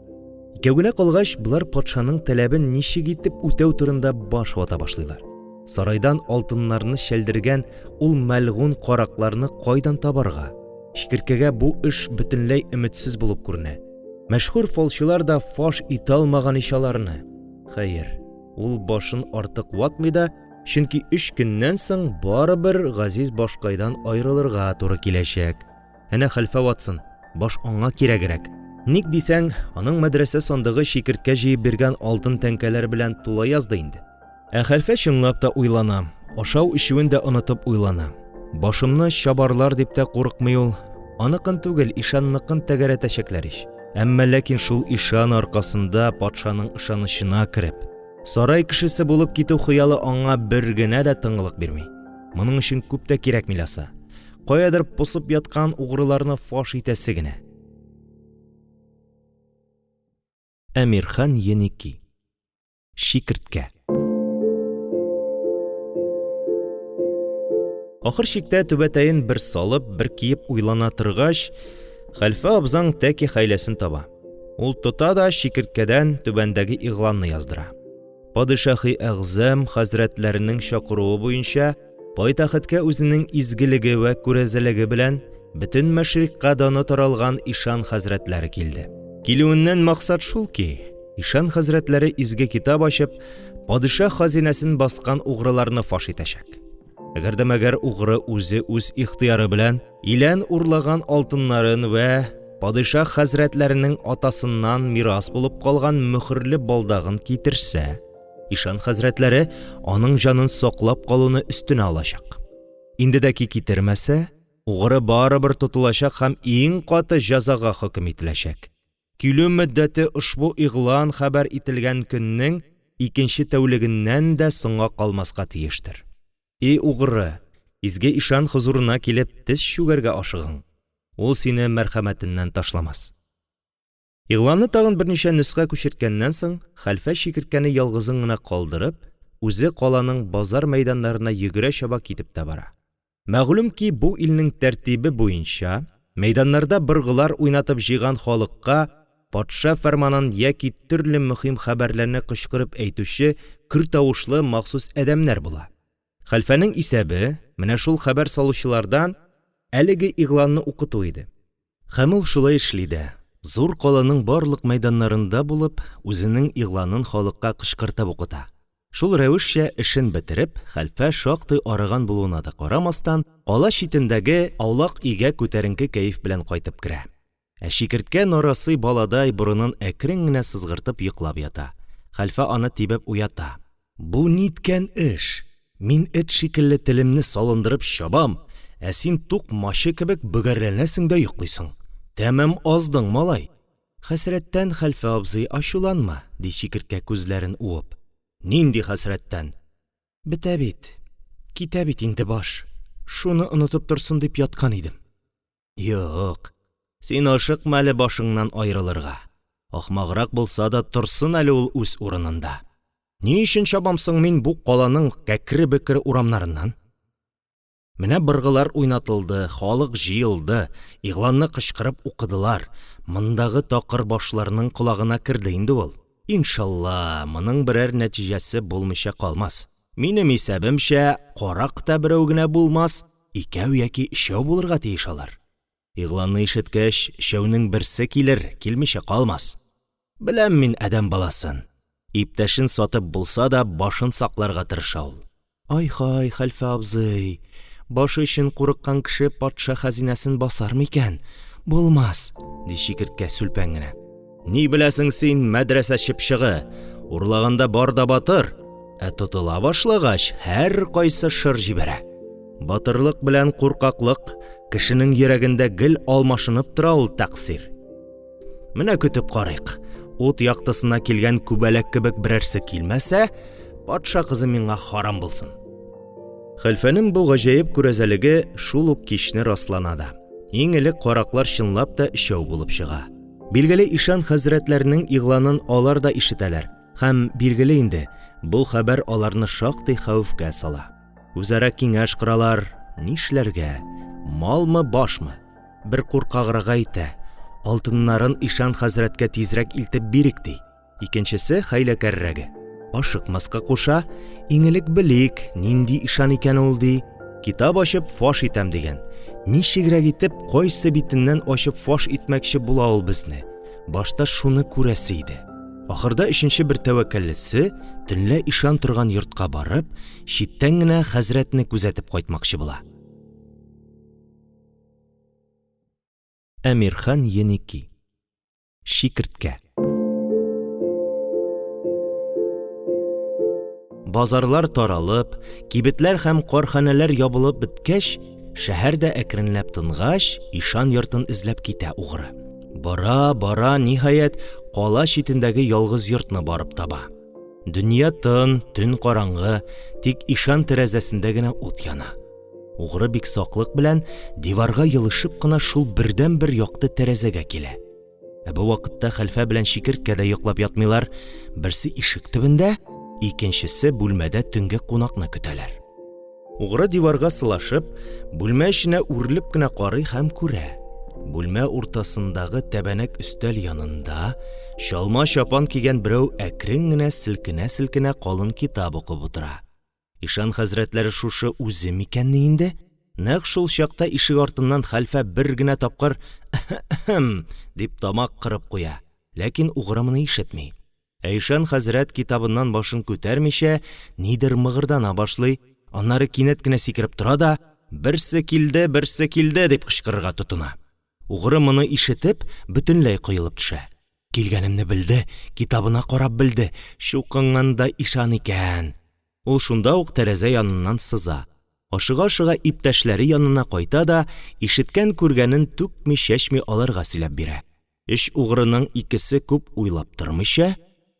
Икәүгенә калгач, булар патшаның таләбен ничек итеп үтәү турында баш вата башлыйлар. Сарайдан алтыннарны шәлдергән ул мәлгун каракларны кайдан табарга? Шикерткәгә бу эш бөтенләй өметсез булып күренә. Мәшһүр фалчылар да фаш итә алмаган ишаларны. Хәер, ул башын артык ватмый да, чөнки 3 көннән соң барыбер газиз башкайдан аерылырга туры киләчәк. Әнә хәлфә ватсын, баш аңа кирәгрәк. Ник дисәң, аның мәдрәсә сандыгы Шикерткә җыеп биргән алтын тәңкәләр белән тула язды инде. Хәлфә чынлап та уйлана, ашау-ишүен дә онытып уйлана. Башымны чабарлар дип тә курыкмый ул. Аныкын түгел, ишанныкын тәгәрәтәчәкләр ич. Әмма ләкин шул ишан аркасында патшаның ышанычына кереп, сарай кешесе булып китү хыялы аңа бер генә дә тыңлык бирми. Моның өчен күп тә кирәк миласа. Каядыр посып яткан угрыларны фаш итәсе генә. Әмирхан Еники. Шикерткә. Ахыр чиктә түбәтәен бер салып, бер киеп уйлана торгач, хәлфә абзаң тәки хәйләсен таба. Ул тота да Шикерткәдән түбәндәге игъланны яздыра. Падишаһи әгъзам хәзрәтләренең чакыруы буенча, пайтахеткә үзенең изгелеге ва күрәзәлеге белән бөтен мәшрикка даны таралган ишан хәзрәтләре килде. Килүеннән максат шул ки, ишан хәзрәтләре изге китап ачып, падишаһ хазинәсен баскан угрыларны фаш итәчәк. Әгәр дә мәгәр угры үзе үз ихтыяры белән илән урлаган алтыннарын ва падишаһ хәзрәтләренең атасыннан мирас булып калган мөхрле балдагын китерсә, ишан хәзрәтләре аның җанын саклап калуны өстенә алачак. Инде дә китермәсә, угры барыбер тотылачак һәм иң каты җәзага хөкем ителәчәк. Килү мөддәте ушбу игълан хәбәр ителгән көннең 2нче тәүлегеннән дә соңга калмаска тиештер. Угры, изге ишан хузурына килеп тез шүгәргә ашыгың. Ул сине мәрхәмәтеннән ташламас. Игъланны тагын берничә нөскә күчерткәннән соң, хәлфә Шикерткәне ялгызын гына калдырып, үзе каланың базар мәйданнарына йөгерә чаба китеп тә бара. Мәгълүм ки, бу илнең тәртибе буенча, мәйданнарда быргылар уйнатып җыйган халыкка патша фәрманын яки төрле мөһим хәбәрләрне кычкырып әйтүче көр тавышлы махсус әдәмнәр була. Хәлфәнең исәбе менә шул хәбәр салучылардан әлеге игъланны укыту иде. Һәм ул шулай эшли дә. Зур каланың барлык мәйданнарында булып, үзенең игъланын халыкка кычкыртып укыта. Шул рәвешчә эшен бетереп, хәлфә шактый арыган булуына да карамастан, кала читендәге аулак өйгә күтәренке кәеф белән кайтып керә. Ә Шикерткә нарасый баладай борынын әкрен генә сызгыртып йоклап ята. Хәлфә аны тибеп уята. Бу ниткән эш? Мин эт шикелле телемне салындырып чабам, ә син тук мачы кебек бөгәрләнәсең дә йоклыйсың. Тәмам аздың, малай. Хәсрәттән хәлфә абзый ачуланма, ди Шикерткә күзләрен уып. Нинди хәсрәттән? Бетә бит. Китә бит инде баш. Шуны онытып торсын дип яткан идем. Юк. Син ашыкма әле башыңнан айрылырга. Ахмаграк булса да торсын әле ул үз урынында. Ни өчен чабамсың мин бу каланың кәкре-бекре урамнарыннан? Менә быргылар уйнатылды, халык җыелды, игъланны кычкырып укыдылар. Мондагы такыр башларның колагына кирде инде ул. Иншалла, моның берәр нәтиҗәсе булмыйча калмас. Минем исәбемчә, карак та берәү генә булмас, икәү яки өчәү булырга тиеш алар. Игъланны ишеткәч, өчәүнең берсе килер, килмичә калмас. Беләм мин әдәм баласын. Иптәшен сатып булса да башын сакларга тырыша ул. Ай-хай, хәлфә абзый, башы өчен курыккан кеше патша хәзинәсен басар микән? Булмас, ди Шикерткә сүлпән генә. Ни беләсең син, мәдрәсә чыпчыгы? Урлаганда бар да батыр, ә тотыла башлагач, һәр кайсы шыр җибәрә. Батырлык белән куркаклык кешенең йөрәгендә гел алмашынып тора ул тәкъсир. Менә көтеп карыйк. Ут яктысына килгән күбәләк кебек берәрсе килмәсә, патша кызы миңа харам булсын. Хәлфәнең бу гаҗәеп күрәзәлеге шул ук кичне раслана да. Иң элек караклар чынлап та өчәү булып чыга. Билгеле ишан хәзрәтләренең игъланын алар да ишетәләр. Һәм билгеле инде, бу хәбәр аларны шактый хәвефкә сала. Үзара киңәш коралар, нишләргә? Малмы, башмы? Бер куркаграк әйтә. Алтыннарын ишан хәзрәткә тизрәк илтеп бирик ди. Икенчесе хәйләкәррәге. Ашыкмаска куша, иң элек белик, нинди ишан икән ул ди. Китап ачып фаш итәм дигән. Ничегрәк итеп, кайсы битеннән ачып фаш итмәкче була ул безне. Башта шуны күрәсе иде. Ахырда өченче бер тәвәккәллесе төнлә ишан торган йортка барып, читтән генә хәзрәтне күзәтеп кайтмакчы була. Әмирхан Еники. Шикерткә. Базарлар таралып, кибетләр һәм карханәләр ябылып беткәч, шәһәрдә әкренләп тынгач, ишан йортын эзләп китә угры. Бара, ниһаять, кала читендәге ялгыз йортны барып таба. Дөнья тын, төн караңгы, тик ишан тәрәзәсендә генә ут яна. Угры бик саклык белән диварга йылышып кына шул бердән-бер якты тәрәзәгә килә. Бу вакытта хәлфә белән Шикерткә дә йоклап ятмыйлар. Берсе ишек төбендә, икенчесе бүлмәдә төнгә кунакны көтәләр. Угры диварга сылашып, бүлмә эченә үрелеп кенә карый һәм күрә. Бүлмә уртасындагы тәбәнәк өстәл янында чалма чапан кигән берәү әкрен генә селкенә калын китап укып утыра. Ишан хәзрәтләре шушы үзе микәнне инде? Нәкъ шул чакта ишек артыннан хәлфә бер генә тапкыр дип тамак кырып куя, ләкин угры моны ишетми. Ишан хәзрәт китабыннан башын күтәрмичә, нидер мыгырдана башлый, аннары кинәт кенә сикереп тора да, берсе килде дип кычкырырга тотына. Угры моны ишетеп, бөтенләй коелып төшә. Килгәнемне белде, китабына карап белде, шукынганда ишан икән. Ул шунда ук тәрәзә яныннан сыза. Ашыга-ашыга иптәшләре янына кайта да, ишеткән күргәнен түкми-чәчми алырга сөйләп бирә. Эш угрының икесе күп уйлап тормыйча,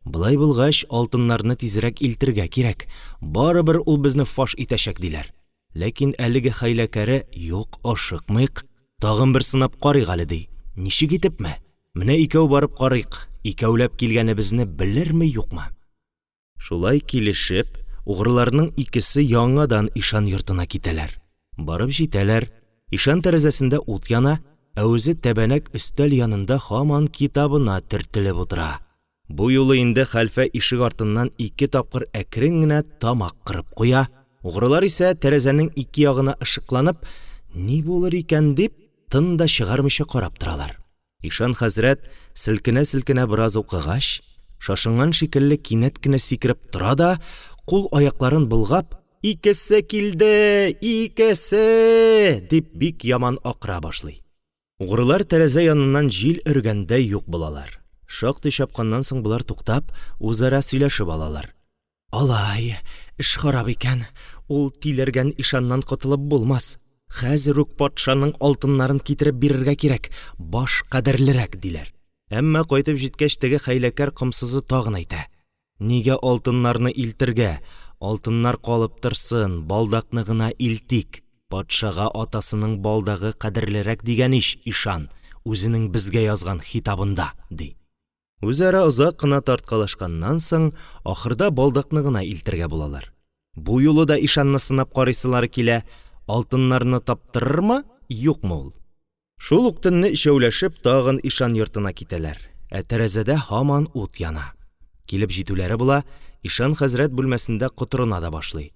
былай булгач алтыннарны тизрәк илтергә кирәк. Барыбер ул безне фаш итәчәк диләр. Ләкин әлеге хәйләкәре юк, ашыкмыйк, тагын бер сынап карыйк әле ди. Ничек итепме? Менә икәү барып карыйк. Икәүләп килгәнебезне белерме, юкмы? Шулай килешеп, угрыларның икесе яңадан ишан йортына китәләр. Барып җитәләр. Ишан тәрәзәсендә ут яна, ә үзе тәбәнәк өстәл янында һаман китабына төртелеп утыра. Бу юлы инде хәлфә ишек артыннан 2 тапкыр әкрен генә тамак кырып куя. Угрылар исә тәрәзәнең 2 ягына ышыкланып, ни булыр икән дип, тын да чыгармыйча карап торалар. Ишан хәзрәт селкенә-селкенә бераз укыгач, шашынган шикелле кинәт кенә сикереп тора да, кул аякларын болгап, «Икесе килде, икесе!» дип бик яман акыра башлый. Угрылар тәрәзә яныннан җил өргәндәй юк булалар. Шактый чапканнан соң булар туктап, үзара сөйләшеп алалар. «Алай, эш харап икән, ул тилергән ишаннан котылып булмас. Хәзер үк патшаның алтыннарын китереп бирергә кирәк, баш кадерлерәк», диләр. Әмма кайтып җиткәч теге хәйләкәр комсызы тагын әйтә. «Нигә алтыннарны илтергә? Алтыннар калып торсын, балдакны гына илтик. Патшага атасының балдагы кадерлерәк дигән ишан, үзенең безгә язган хитабында», ди. Үзара озак кына тарткалашканнан соң, ахырда балдакны гына илтергә булалар. Бу юлы да ишанны сынап карыйсылары килә, алтыннарны таптырырмы, юкмы ул? Шул ук төнне ишәүләшеп тагын ишан йортына китәләр. Ә тәрәзәдә һаман ут яна. Килеп җитүләре була, ишан хәзрәт бүлмәсендә котырына да башлый.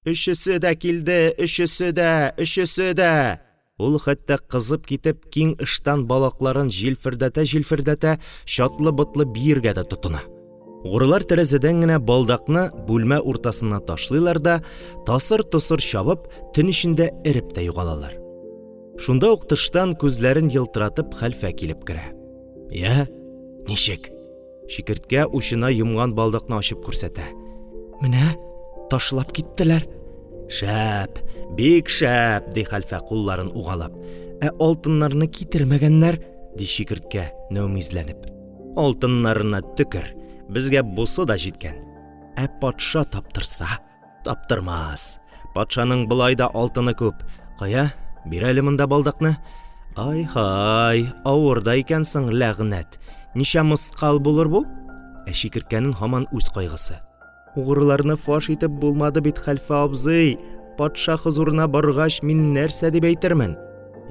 «Өчесе дә килде, өчесе дә!» Ул хәтта кызып китеп, киң ыштан балакларын җилфердәтә, чатлы-ботлы биергә дә тотына. Угрылар тәрәзәдән генә балдакны бүлмә уртасына ташлыйлар да, тасыр-тосыр чабып, төн эчендә эреп тә югалалар. Шунда ук тыштан күзләрен йылтыратып хәлфә килеп керә. «Я, ничек?» Шикерткә учына йомган балдакны ачып күрсәтә. «Менә, ташлап киттеләр». «Шәп, бик шәп», ди хәлфә кулларын угалап. «Ә алтыннарны китермәгәннәр», ди шикерткә нәүмизләнеп. «Алтыннарына төкер, безгә бусы да җиткән. Ә патша таптырса?» «Таптырмас. Патшаның былай да алтыны күп. Кая, бир әле монда балдакны». «Ай-һай, авырда икәнсең, ләгънәт. Ничә мыскал булыр бу?» Ә шикерткәнең һаман үз кайгысы. «Угрыларны фаш итеп булмады бит, хәлфә абзый. Патша хузурына баргач, мин нәрсә дип әйтермен?»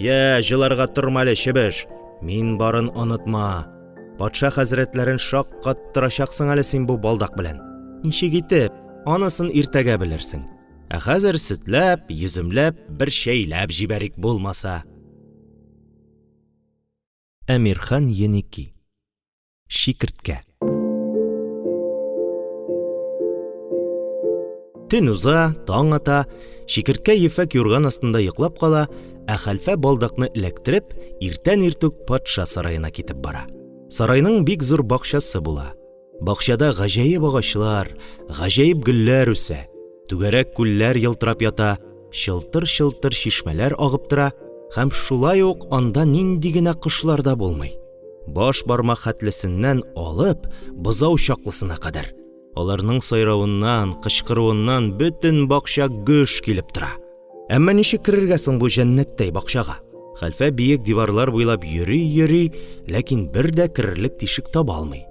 «Я, җыларга торма әле, чебеш. Мин барын онытма. Патша хәзрәтләрен шаккаттырачаксың әле син бу балдак белән. Ничек итеп, анысын иртәгә белерсең. Ә хәзер сөтләп, йөземләп, бер шәйләп җибәрик булмаса». Әмирхан Еники. Шикерткә. Төн уза, таң ата, шикерткә ефәк юрган астында йоклап кала, ә хәлфә балдакны эләктереп, иртән иртүк патша сараена китеп бара. Сарайның бик зур бакчасы була. Бакчада гаҗәеп агачлар, гаҗәеп гөлләр үсә. Түгәрәк күлләр йылтырап ята, чылтыр-чылтыр чишмәләр агып тора, һәм шулай ук анда нинди генә кошлар да булмый. Баш бармак хәтлесеннән алып, бозау чаклысына кадәр. Аларның сайравыннан, кычкыруыннан бөтен бакча гөш килеп тора. Әмма ничек керергә соң бу җәннәттәй бакчага? Хәлфә биек диварлар буйлап йөри, ләкин бер дә керерлек тишек таба алмый.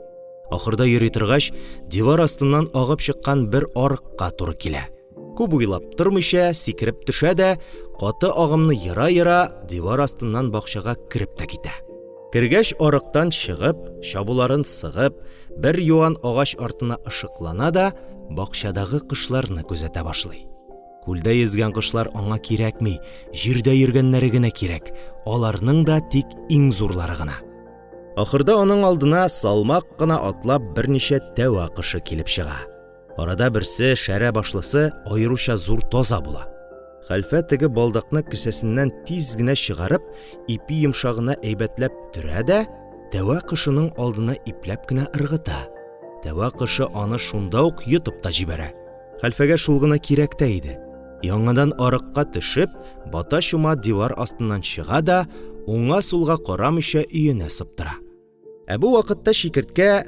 Ахырда йөри торгач, дивар астыннан агып чыккан бер арыкка туры килә. Күп уйлап тормыйча сикереп төшә дә, каты агымны йыра, дивар астыннан бакчага кирип тә китә. Кергәч арыктан чыгып, чабуларын сыгып, бер юан агач артына ышыклана да, бакчадагы кышларны күзәтә башлый. Күлдә йөзгән кышлар аңа кирәкми, җирдә йөргәннәре генә кирәк, аларның да тик иң зурлары гына. Ахырда аның алдына салмак кына атлап берничә тәвә кышы килеп чыга. Арада берсе шәрә башлысы аеруча зур таза була. Хәлфә теге балдакны кисәсеннән тиз генә чыгарып, ипи йомшагына әйбәтләп төрә дә, тәвә кышының алдына ипләп кенә ыргыта. Тәвә кышы аны шунда ук йотып та җибәрә. Хәлфәгә шул гына кирәк тә иде. Яңадан арыкка төшеп, бата шума дивар астыннан чыга да, уңга-сулга карамыйча өенә сыптыра. Ә бу вакытта шикерткә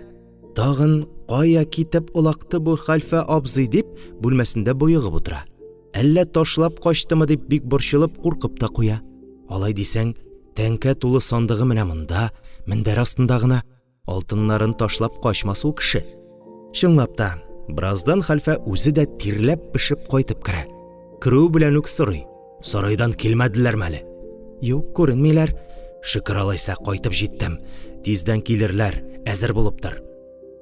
тагын кая китеп улакты бу хәлфә абзый дип бүлмәсендә буйыгып утыра. Әллә ташлап качтымы дип бик борчылып куркып та куя. Алай дисәң, тәңкә тулы сандыгы менә монда, мендәр астында гына, алтыннарын ташлап качмас ул кеше. Чынлап та, бераздан хәлфә үзе дә тирләп пешеп кайтып керә. Керү белән үк сорый: Сарайдан килмәделәрме әле? Юк, күренмиләр. Шөкер алайса кайтып җиттем. Тиздән килерләр, әзер булып тор.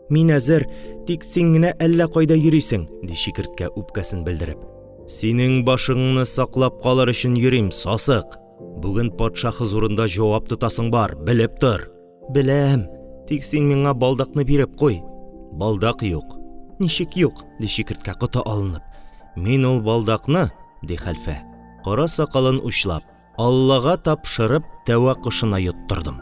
Мин әзер, тик син генә әллә кайда йөрисең, ди Шикерткә үпкәсен белдереп. Синең башыңны саклап калыр өчен йөрим, сасык. Бүген патша хузурында җавап тотасың бар, белеп тор. Беләм, тик син миңа балдакны биреп куй. Балдак юк. Ничек юк, ди Шикерткә коты алынып. Мин ул балдакны, ди хәлфә, кара сакалын учлап, Аллага тапшырып тәвә кышына йоттырдым.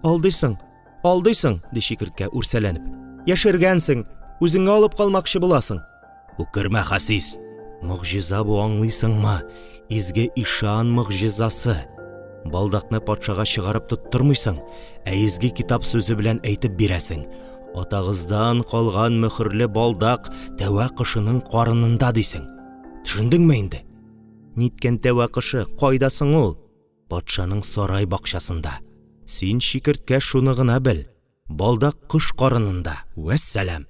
Алдыйсың, ди Шикерткә үрсәләнеп. Яшергәнсең, үзеңә алып калмакчы буласың. Үкермә, хәсис. Мөгъҗиза бу, аңлыйсыңмы? Изге ишан мөгъҗизасы. Балдакны патшага чыгарып тоттырмыйсың, изге китап сүзе белән әйтеп бирәсең. Атагыздан калган мөхерле балдак тәвә кышының карынында дисең. Төшендеңме инде? Ниткән тәвә кышы, кайдасың ул? Патшаның сарай бакчасында. Син, Шикерткә, шуны гына бел. Балдак кыш карынында. Вәссәлам.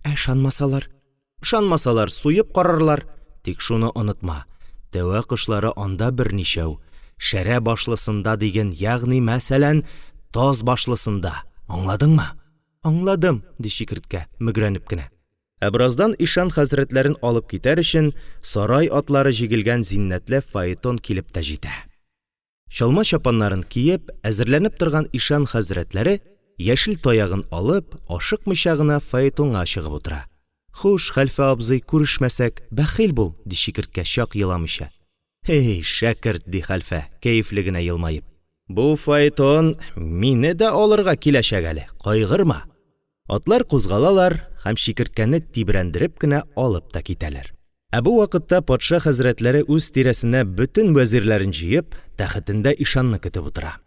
Ышанмасалар, суеп карарлар. Тик шуны онытма. Тәвә кышлары анда берничәү. Шәрә башлысында дигән, ягъни мәсәлән, таз башлысында. Аңладыңмы? Аңладым, ди Шикерткә, мөгрәнеп кенә. Бераздан ишан хәзрәтләрен алып китәр өчен сарай атлары җигелгән зиннәтле фаэтон килеп тә җитә. Чалма чапаннарын киеп, әзерләнеп торган ишан хәзрәтләре яшел таягын алып, ашыкмыйча гына фаэтонга чыгып утыра. Хуш, хәлфә абзый, күрешмәсәк, бәхил бул, ди Шикерткә чак еламыйча. Хей, шәкерт, ди хәлфә, кәефле генә елмаеп. Бу фаэтон мине дә алырга киләчәк әле, кайгырма. Атлар кузгалалар, һәм Шикерткәне тибрәндереп кенә алып та китәләр. Бу вакытта патша хәзрәтләре үз тирәсенә бөтен вәзирләрен җыеп, тәхетендә ишанны көтеп утыра.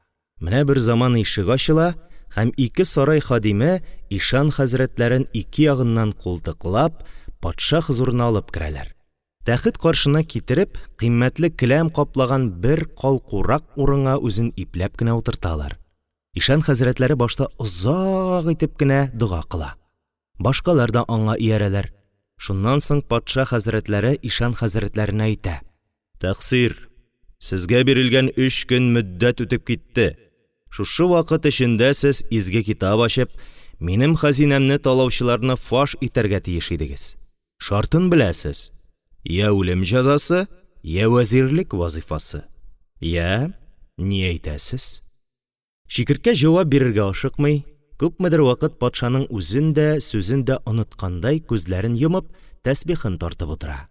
Менә бер заман ишек ачыла, һәм ике сарай хадиме ишан хәзрәтләрен ике ягыннан култыклап, патша хузурына алып керәләр. Тәхет каршына китереп, кыйммәтле келәм каплаган бер калкурак урынга үзен ипләп кенә утырталар. Ишан хәзрәтләре башта озак итеп кенә дуга кыла. Башкалар да аңа иярәләр. Шуннан соң патша хәзрәтләре ишан хәзрәтләренә әйтә: "Тәкъсир, сезгә бирелгән 3 көн мөддәт үтеп китте. Шушы вакыт эчендә сез изге китап ачып, минем хәзинәмне талаучыларны фаш итәргә тиеш идегез. Шартын беләсез. Я үлем җәзасы, я вәзирлек вазифасы. Я, ни әйтәсез?" Шикерткә җавап бирергә ашыкмый, күпмедер вакыт патшаның үзен дә, сүзен дә оныткандай күзләрен йомып, тәсбихын тартып утыра.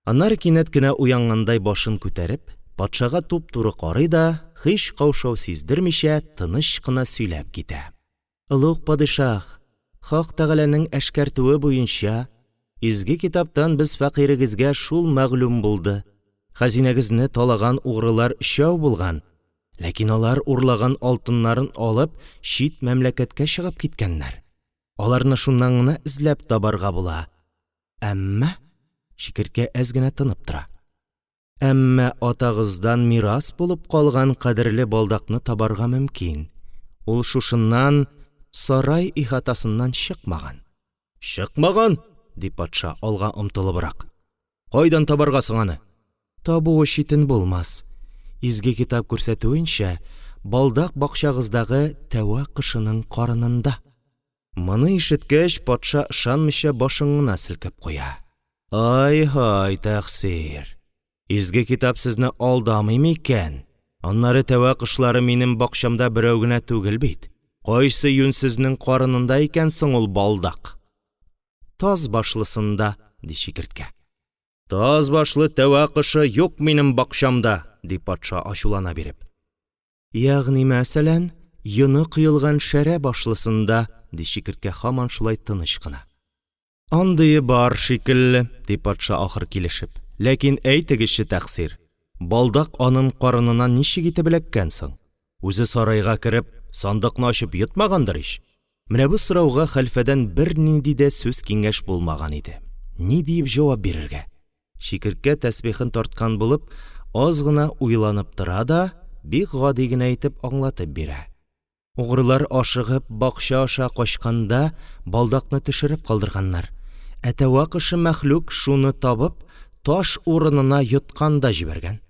Аннары кинәт кенә уянгандай башын күтәреп, патшага туп-туры карый да, һич каушау сиздермичә, тыныч кына сөйләп китә. "Улуг падишах, Хак Тәгаләнең әшкәртүе буенча, изге китаптан без фәкыйрегезгә шул мәгълүм булды. Хәзинәгезне талаган угрылар 3 булган. Ләкин алар урлаган алтыннарын алып, чит мәмләкәткә чыгып киткәннәр. Аларны шуннан гына эзләп табарга була. Әмма Шикерткә әз генә тынып тора. Әмма атагыздан мирас булып калган кадерле балдакны табарга мөмкин. Ул шушыннан сарай ихатасыннан чыкмаган." "Чыкмаган?" ди патша алга омтылыбрак. "Кайдан табаргасың аны?" "Табуы читен булмас. Изге китап күрсәтүенчә, балдак бакчагыздагы тәвә кышының карынында." Моны ишеткәч, патша ышанмыйча башын селкеп куя. "Ай-һай, тәкъсир. Изге китап сезне алдамый микән? Аннары тәвә кышлары минем бакчамда берәү генә түгел бит. Кайсы юнсезнең карынында икән соң ул балдак?" "Таз башлысында", ди Шикерткә. "Таз башлы тәвә кышы юк минем бакчамда", ди патша ачулана биреп. "Ягъни мәсәлән, йоны кыелган шәрә башлысында", ди Шикерткә һаман шулай тыныч кына. "Андые бар шикелле", ди патша ахыр килешеп. "Ләкин әйтегезче, тәкъсир, балдак аның карынына ничек итеп эләккән соң? Үзе сарайга кереп, сандыкны ачып йотмагандыр ич?" Менә бу сорауга хәлфәдән бер нинди дә сүз киңәш булмаган иде. Ни дип җавап бирергә? Шикерткә тәсбихын тарткан булып, аз гына уйланып тора да, бик гади генә итеп аңлатып бирә. Угрылар ашыгып бакча аша качканда балдакны төшереп калдырганнар. Тәвә кышы мәхлук шуны табып, таш урынына йотканда җибәргән.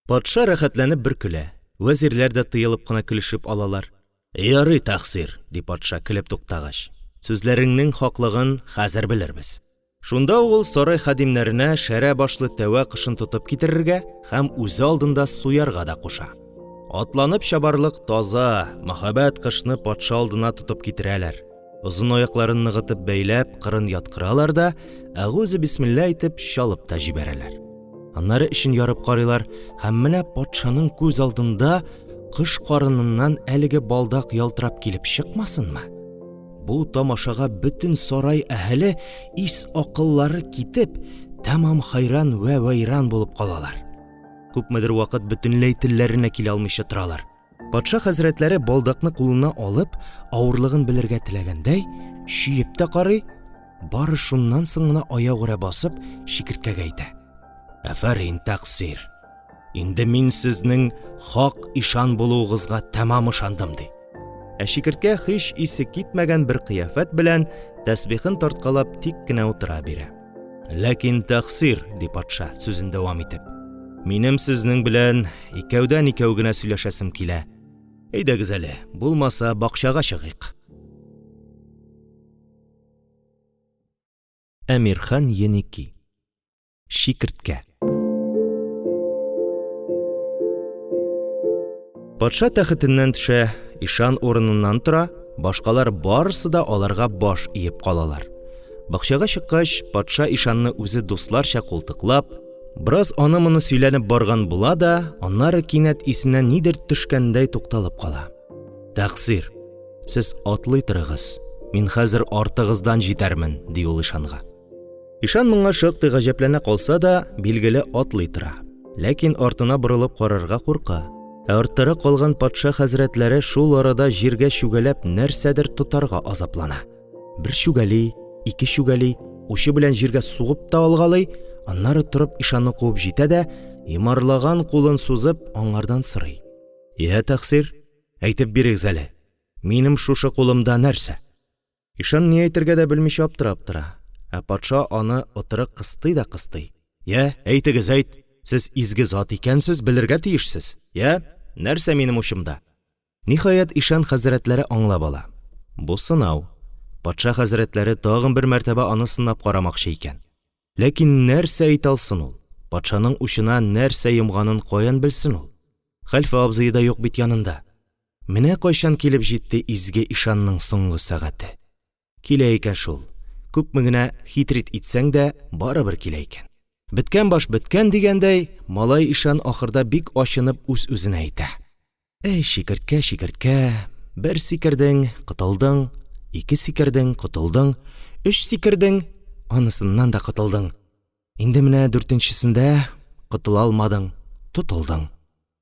Патша рәхәтләнеп бер көлә. Вәзирләр дә тыелып кына көлешеп алалар. Ярый, тәкъсир, ди патша көлеп туктагач. Сүзләреңнең хаклыгын хәзер белербез. Шунда ул сарай хадимнәренә шәрә башлы тәвә кышын тотып китерергә һәм үзе алдында суярга да куша. Атланып чабарлык таза, мәхәббәт кышны патша алдына тотып китерәләр. Озын аякларын ныгытып бәйләп, кырын яткыралар да, әгүзе бисмилла әйтеп чалып та җибәрәләр. Аннары ишен ярып карыйлар һәм менә патшаның күз алдында кыш карыныннан әлеге балдак ялтырап килеп чыкмасынмы? Бу тамашага бөтен сарай әһеле ис акыллары китеп, тәмам хайран вә вайран булып калалар. Күпмедер вакыт бөтенләй телләренә килә алмыйча торалар. Патша хәзрәтләре балдакны кулына алып, авырлыгын белергә теләгәндәй, шиеп тә карый, бары шуннан соң гына аягүрә басып, шикерткәгә әйтә. Афарин, тәкъсир. Инде мин сезнең хак ишан булуыгызга тәмам ышандым ди. Шикерткә һич исе китмәгән бер кыяфәт белән тәсбихын тарткалап тик кенә утыра бирә. Ләкин тәкъсир, ди патша сүзен дәвам итеп. Минем сезнең белән икәүдән икәү генә сөйләшәсем килә. Әйдәгез әле, булмаса бакчага чыгыйк. Әмирхан Еники. Шикерткә. Патша тәхетеннән төшә, ишан урыныннан тора, башкалар барысы да аларга баш иеп калалар. Бакчага чыккач, патша ишанны үзе дусларча култыклап, бераз аны-моны сөйләнеп барган була да, аннары кинәт исенә нидер төшкәндәй тукталып кала. Тәкъсир, сез атлый торыгыз, мин хәзер артыгыздан җитәрмен, ди ул ишанга. Ишан моңа шактый гаҗәпләнә калса да, билгеле атлый тора. Ләкин артына борылып карарга курка. Арттыры калган патша хәзрәтләре шул арада җиргә чүгәләп нәрсәдер тотарга азаплана. Бер чүгәли, ике чүгәли, учы белән җиргә сугып та алгалый, аннары торып ишанны куып җитә дә, имарлаган кулын сузып аңардан сорый. Я тәкъсир, әйтеп бирегез әле. Минем шушы кулымда нәрсә? Ишан ни әйтергә дә белмичә аптырап тора. Патша аны утырып кыстый да кыстый. Я, әйтегез, әйт. Сез изге зат икәнсез, белергә тиешсез. Я, нәрсә минем ушымда? Ниһаять ишан хәзрәтләре аңлап ала. Бу сынау. Патша хәзрәтләре тагын бер мәртәбә аны сынап карамакчы икән. Ләкин нәрсә әйтә алсын ул? Патшаның ушына нәрсә йомганын каян белсен ул? Хәлфә абзый да юк бит янында. Менә кайчан килеп җитте изге ишанның соңгы сәгате. Килә икән шул. Күпме генә хитрит итсәң дә, барыбер килә икән. Беткән баш беткән дигәндәй, малай ишан ахырда бик ачынып үз-үзенә әйтә. Эй, шикерткә, шикерткә, бер сикердең, кытылдың, ике сикердең, кытылдың, өч сикердең, анысыннан да кытылдың. Инде менә дүртенчесендә кытыла алмадың, тотылдың.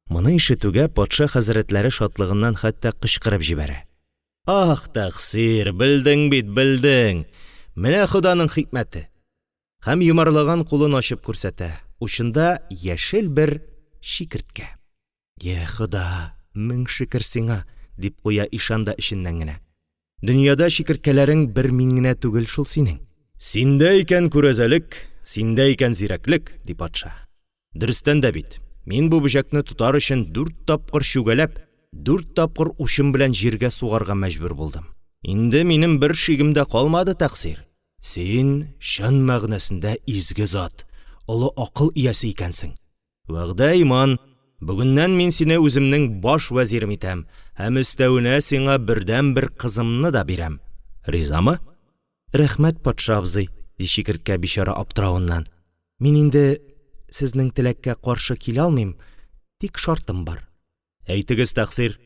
Моны ишетүгә патша хәзрәтләре шатлыгыннан хәтта кычкырып җибәрә. Ах, тәкъсир, белдең бит, белдең. Менә Худаның хикмәте. Һәм юмарлаган кулын ачып күрсәтә. Ушында яшел бер шикерткә. Я Худа, мең шикер сиңа, дип куя ишан да эченнән генә. Дөньяда шикерткәләрең бер мин генә түгел шул синең. Синдә икән күрәзәлек, синдә икән зирәклек, ди патша. Дөрестән дә бит. Мин бу бөҗәкне тутар өчен 4 тапкыр шүгәләп, 4 тапкыр ушым белән җиргә сугарга мәҗбүр булдым. Инде минем бер шигем дә калмады, тәкъсир. Син шан мәгънәсендә изге зат, олы акыл иясе икәнсең. Вәгъдә иман, бүгеннән мин сине үземнең баш вәзирем итәм, һәм өстәвенә сиңа бердән бер кызымны да бирәм. Ризамы? Рәхмәт, патша абзый, ди шикерткә бичара аптыравыннан. Мин инде сезнең теләккә каршы килә алмыйм, тик шартым бар. Әйтегез, тәкъсир.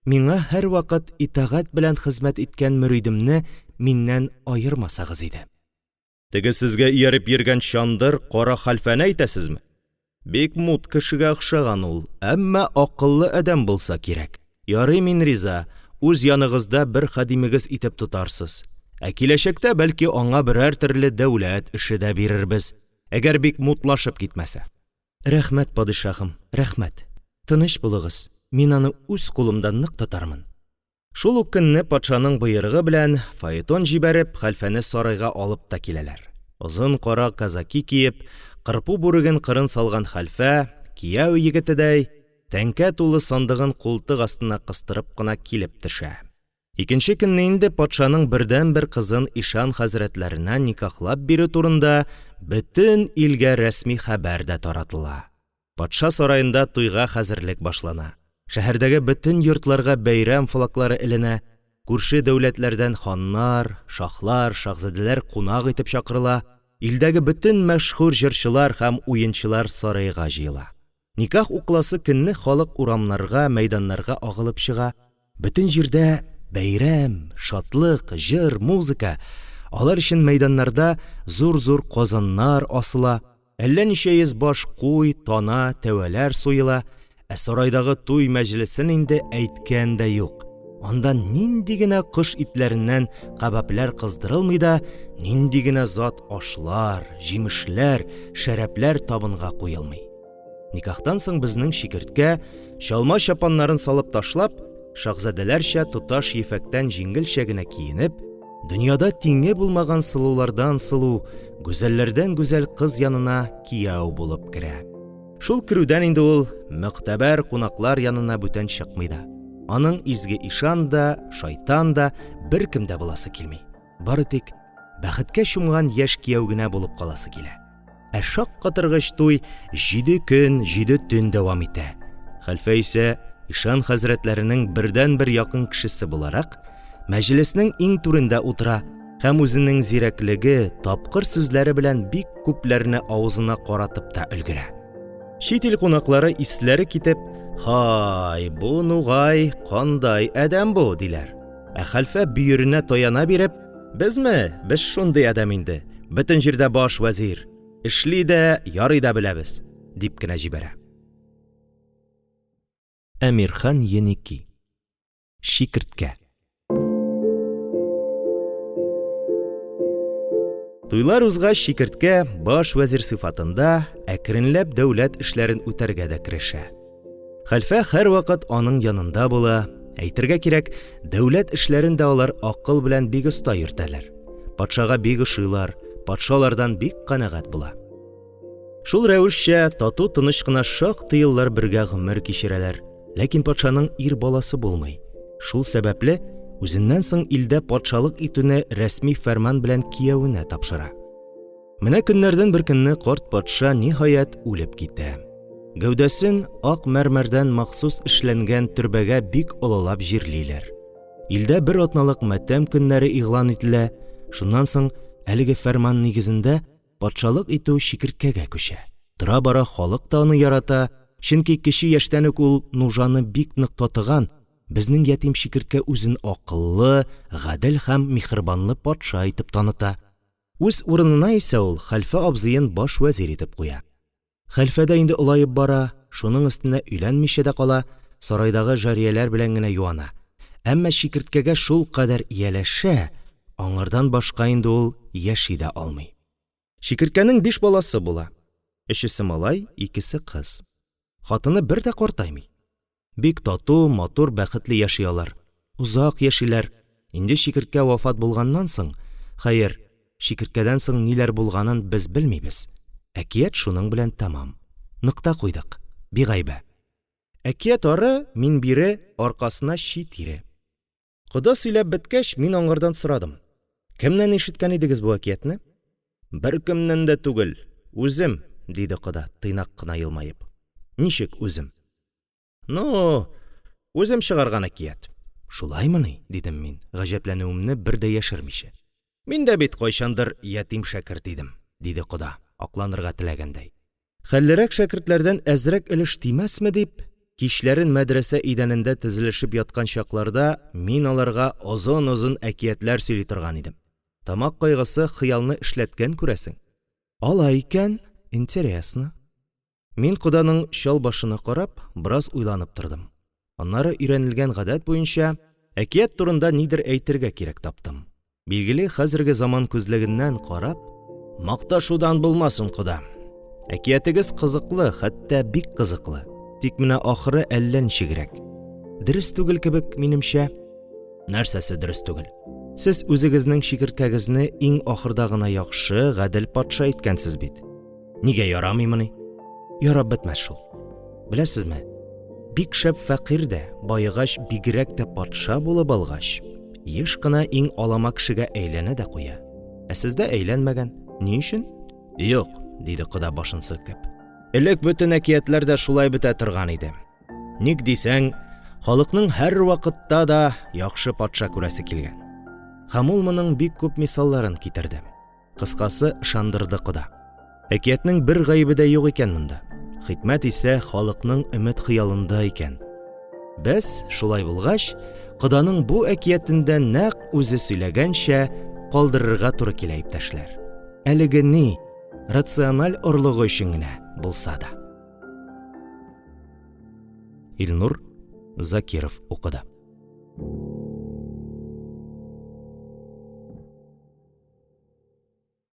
Миңа һәр вакыт итагать белән хезмәт иткән мөридемне миннән айырмасагыз иде. Теге сезгә ияреп йөргән чандыр кара хәлфәне әйтәсезме? Бик мут кешегә охшаган ул, әмма акыллы адәм булса кирәк. Ярый, мин риза, үз яныгызда бер хадимегез итеп тотарсыз. Киләчәктә бәлки аңа берәр төрле дәүләт эше дә бирербез, әгәр бик мутлашып китмәсә. Рәхмәт, падишаһым, рәхмәт. Тыныч булыгыз. Мин аны үз кулымдан нык тотармын. Шул ук көнне патшаның боерыгы белән фаэтон җибәреп, хәлфәне сарайга алып та киләләр. Озын кара казаки киеп, кырпу бүреген кырын салган хәлфә кияү егетедәй тәңкә тулы сандыгын култык астына кыстырып кына килеп төшә. Икенче көнне инде патшаның бердән-бер кызын ишан хәзрәтләренә никахлап бирү турында бөтен илгә рәсми хәбәр дә таратыла. Патша сараенда туйга хәзерлек башлана. Шәһәрдәге бөтен йортларга бәйрәм флаглары эленә, күрше дәүләтләрдән ханнар, шаһлар, шаһзадәләр кунак итеп чакырыла, илдәге бөтен мәшһүр җырчылар һәм уенчылар сарайга җыела. Никах укыласы көнне халык урамнарга, мәйданнарга агылып чыга. Бөтен җирдә бәйрәм, шатлык, җыр, музыка. Алар өчен мәйданнарда зур-зур казаннар асыла, әллә ничә йөз баш куй, тана, тәвәләр суела. Сарайдагы туй мәҗлесен инде әйткән дә юк. Анда нинди генә кош итләреннән кабаплар кыздырылмый да, нинди генә зат ашлар, җимешләр, шәрәпләр табынга куелмый. Никахтан соң безнең шикерткә чалма чапаннарын салып ташлап, шаһзадәләрчә туташ ефәктән җиңелчә генә киенеп, дөньяда тиңе булмаган сылулардан сылу, гүзәлләрдән гүзәл кыз янына кияү булып керә. Шул керүдән инде ул мөхтәбәр кунаклар янына бүтән чыкмый да. Аның изге ишан да, шайтан да беркем дә буласы килми. Бары тик бәхеткә чумган яшь кияү генә булып каласы килә. Шаккатыргыч туй 7 көн, 7 төн дәвам итә. Хәлфә исә ишан хәзрәтләренең бердән-бер якын кешесе буларак, мәҗлеснең иң түрендә утыра һәм үзенең зирәклеге, тапкыр сүзләре белән бик күпләрне авызына каратып та өлгерә. Чит ил кунаклары исләре китеп, «Һай, бу нугай кандай адәм бу» диләр. Хәлфә бөеренә таяна биреп, «Безме? Без шундый адәм инде. Бөтен җирдә баш вәзир. Эшли дә, ярый да беләбез» дип кенә җибәрә. Әмирхан Еники. Шикерткә. Туйлар узгач, шикерткә баш вәзир сыйфатында әкренләп дәүләт эшләрен үтәргә дә керешә. Хәлфә һәр вакыт аның янында була. Әйтергә кирәк, дәүләт эшләрен дә алар акыл белән бик оста йөртәләр. Патшага бик ошыйлар, патшалардан бик канәгать була. Шул рәвешчә тату тыныч кына шактый еллар бергә гомер кичерәләр. Ләкин патшаның ир баласы булмый. Шул сәбәпле үзеннән соң илдә патшалык итүне рәсми фәрман белән кияүенә тапшыра. Менә көннәрдән бер көнне карт патша ниһаять үлеп китә. Гәүдәсен ак мәрмәрдән махсус эшләнгән төрбәгә бик олылап җирлиләр. Илдә бер атналык матәм көннәре игълан ителә. Шуннан соң әлеге фәрман нигезендә патшалык итү шикерткәгә күчә. Тора-бара халык та аны ярата, чөнки кече яшьтән үк ул нужаны бик нык татыган. Безнең ятим шикерткә үзен акыллы, гадел һәм михрибанлы патша итеп таныта. Үз урынына исә ул хәлфә абзыен баш вәзир итеп куя. Хәлфә дә инде улаеп бара, шуның өстенә өйләнмичә дә кала, сарайдагы җарияләр белән генә юана. Әмма шикерткәгә шул кадәр ияләшә, аңардан башка инде ул яши дә алмый. Шикерткәнең 5 баласы була. 3-се малай, 2-се кыз. Хатыны бер дә картаймый. Бик тату, матур, бәхетле яшиялар. Узак яшиләр. Инде шикерткә вафат булганнан соң, хәер, шикерткәдән соң ниләр булганын без белмибез. Әкият шуның белән тамам. Ныкта куйдык. Бигайбә. Әкият ары, мин бире, аркасына чи тире. Кода сөйләп беткәч, мин аңардан сорадым. Кемнән ишеткән идегез бу әкиятне? Бер кемнән дә түгел, үзем, диде кода, тыйнак кына елмаеп. Ничек үзем? Ну, үзем чыгарган әкият. Шулаймыни, дидем мин, гаҗәпләнүемне бер дә яшермичә. Мин дә бит кайчандыр ятим шәкерт идем, диде кода, акланырга теләгәндәй. Хәллерәк шәкертләрдән әзрәк өлеш тимәсме дип, кичләрен мәдрәсә идәнендә тезелешеп яткан чакларда мин аларга озын-озын әкиятләр сөйли торган идем. Тамак кайгысы хыялны эшләткән күрәсең. Алай икән, интересно. Мин коданың чал башына карап, бераз уйланып тордым. Аннары өйрәнелгән гадәт буенча, әкият турында нидер әйтергә кирәк таптым. Билгеле, хәзерге заман күзлегеннән карап, макташудан булмасын кода. Әкиятегез кызыклы, хәтта бик кызыклы. Тик менә ахыры әллә ничегрәк. Дөрес түгел кебек минемчә. Нәрсәсе дөрес түгел? Сез үзегезнең шикерткәгезне иң ахырда гына яхшы, гадел патша иткәнсез бит. Нигә ярамыймыни? Ярап бетмәс шул. Беләсезме? Бик шәп фәкыйрь дә, байыгач бигрәк тә патша булып алгач, еш кына иң алама кешегә әйләнә дә куя. Ә сездә әйләнмәгән. Ни өчен? Юк, диде кода башын селкеп. Элек бөтен әкиятләр дә шулай бетә торган иде. Ник дисәң, халыкның һәр вакытта да яхшы патша күрәсе килгән. Һәм ул моның бик күп мисалларын китерде. Кыскасы, ышандырды кода. Әкиятнең бер гаебе дә юк икән монда. Хикмәт исә халыкның өмет хыялында икән. Без, шулай булгач, коданың бу әкиятендә нәкъ үзе сөйләгәнчә калдырырга туры килә иптәшләр. Әлеге ни, рациональ орлыгы өчен генә булса да. Илнур Закиров укыды.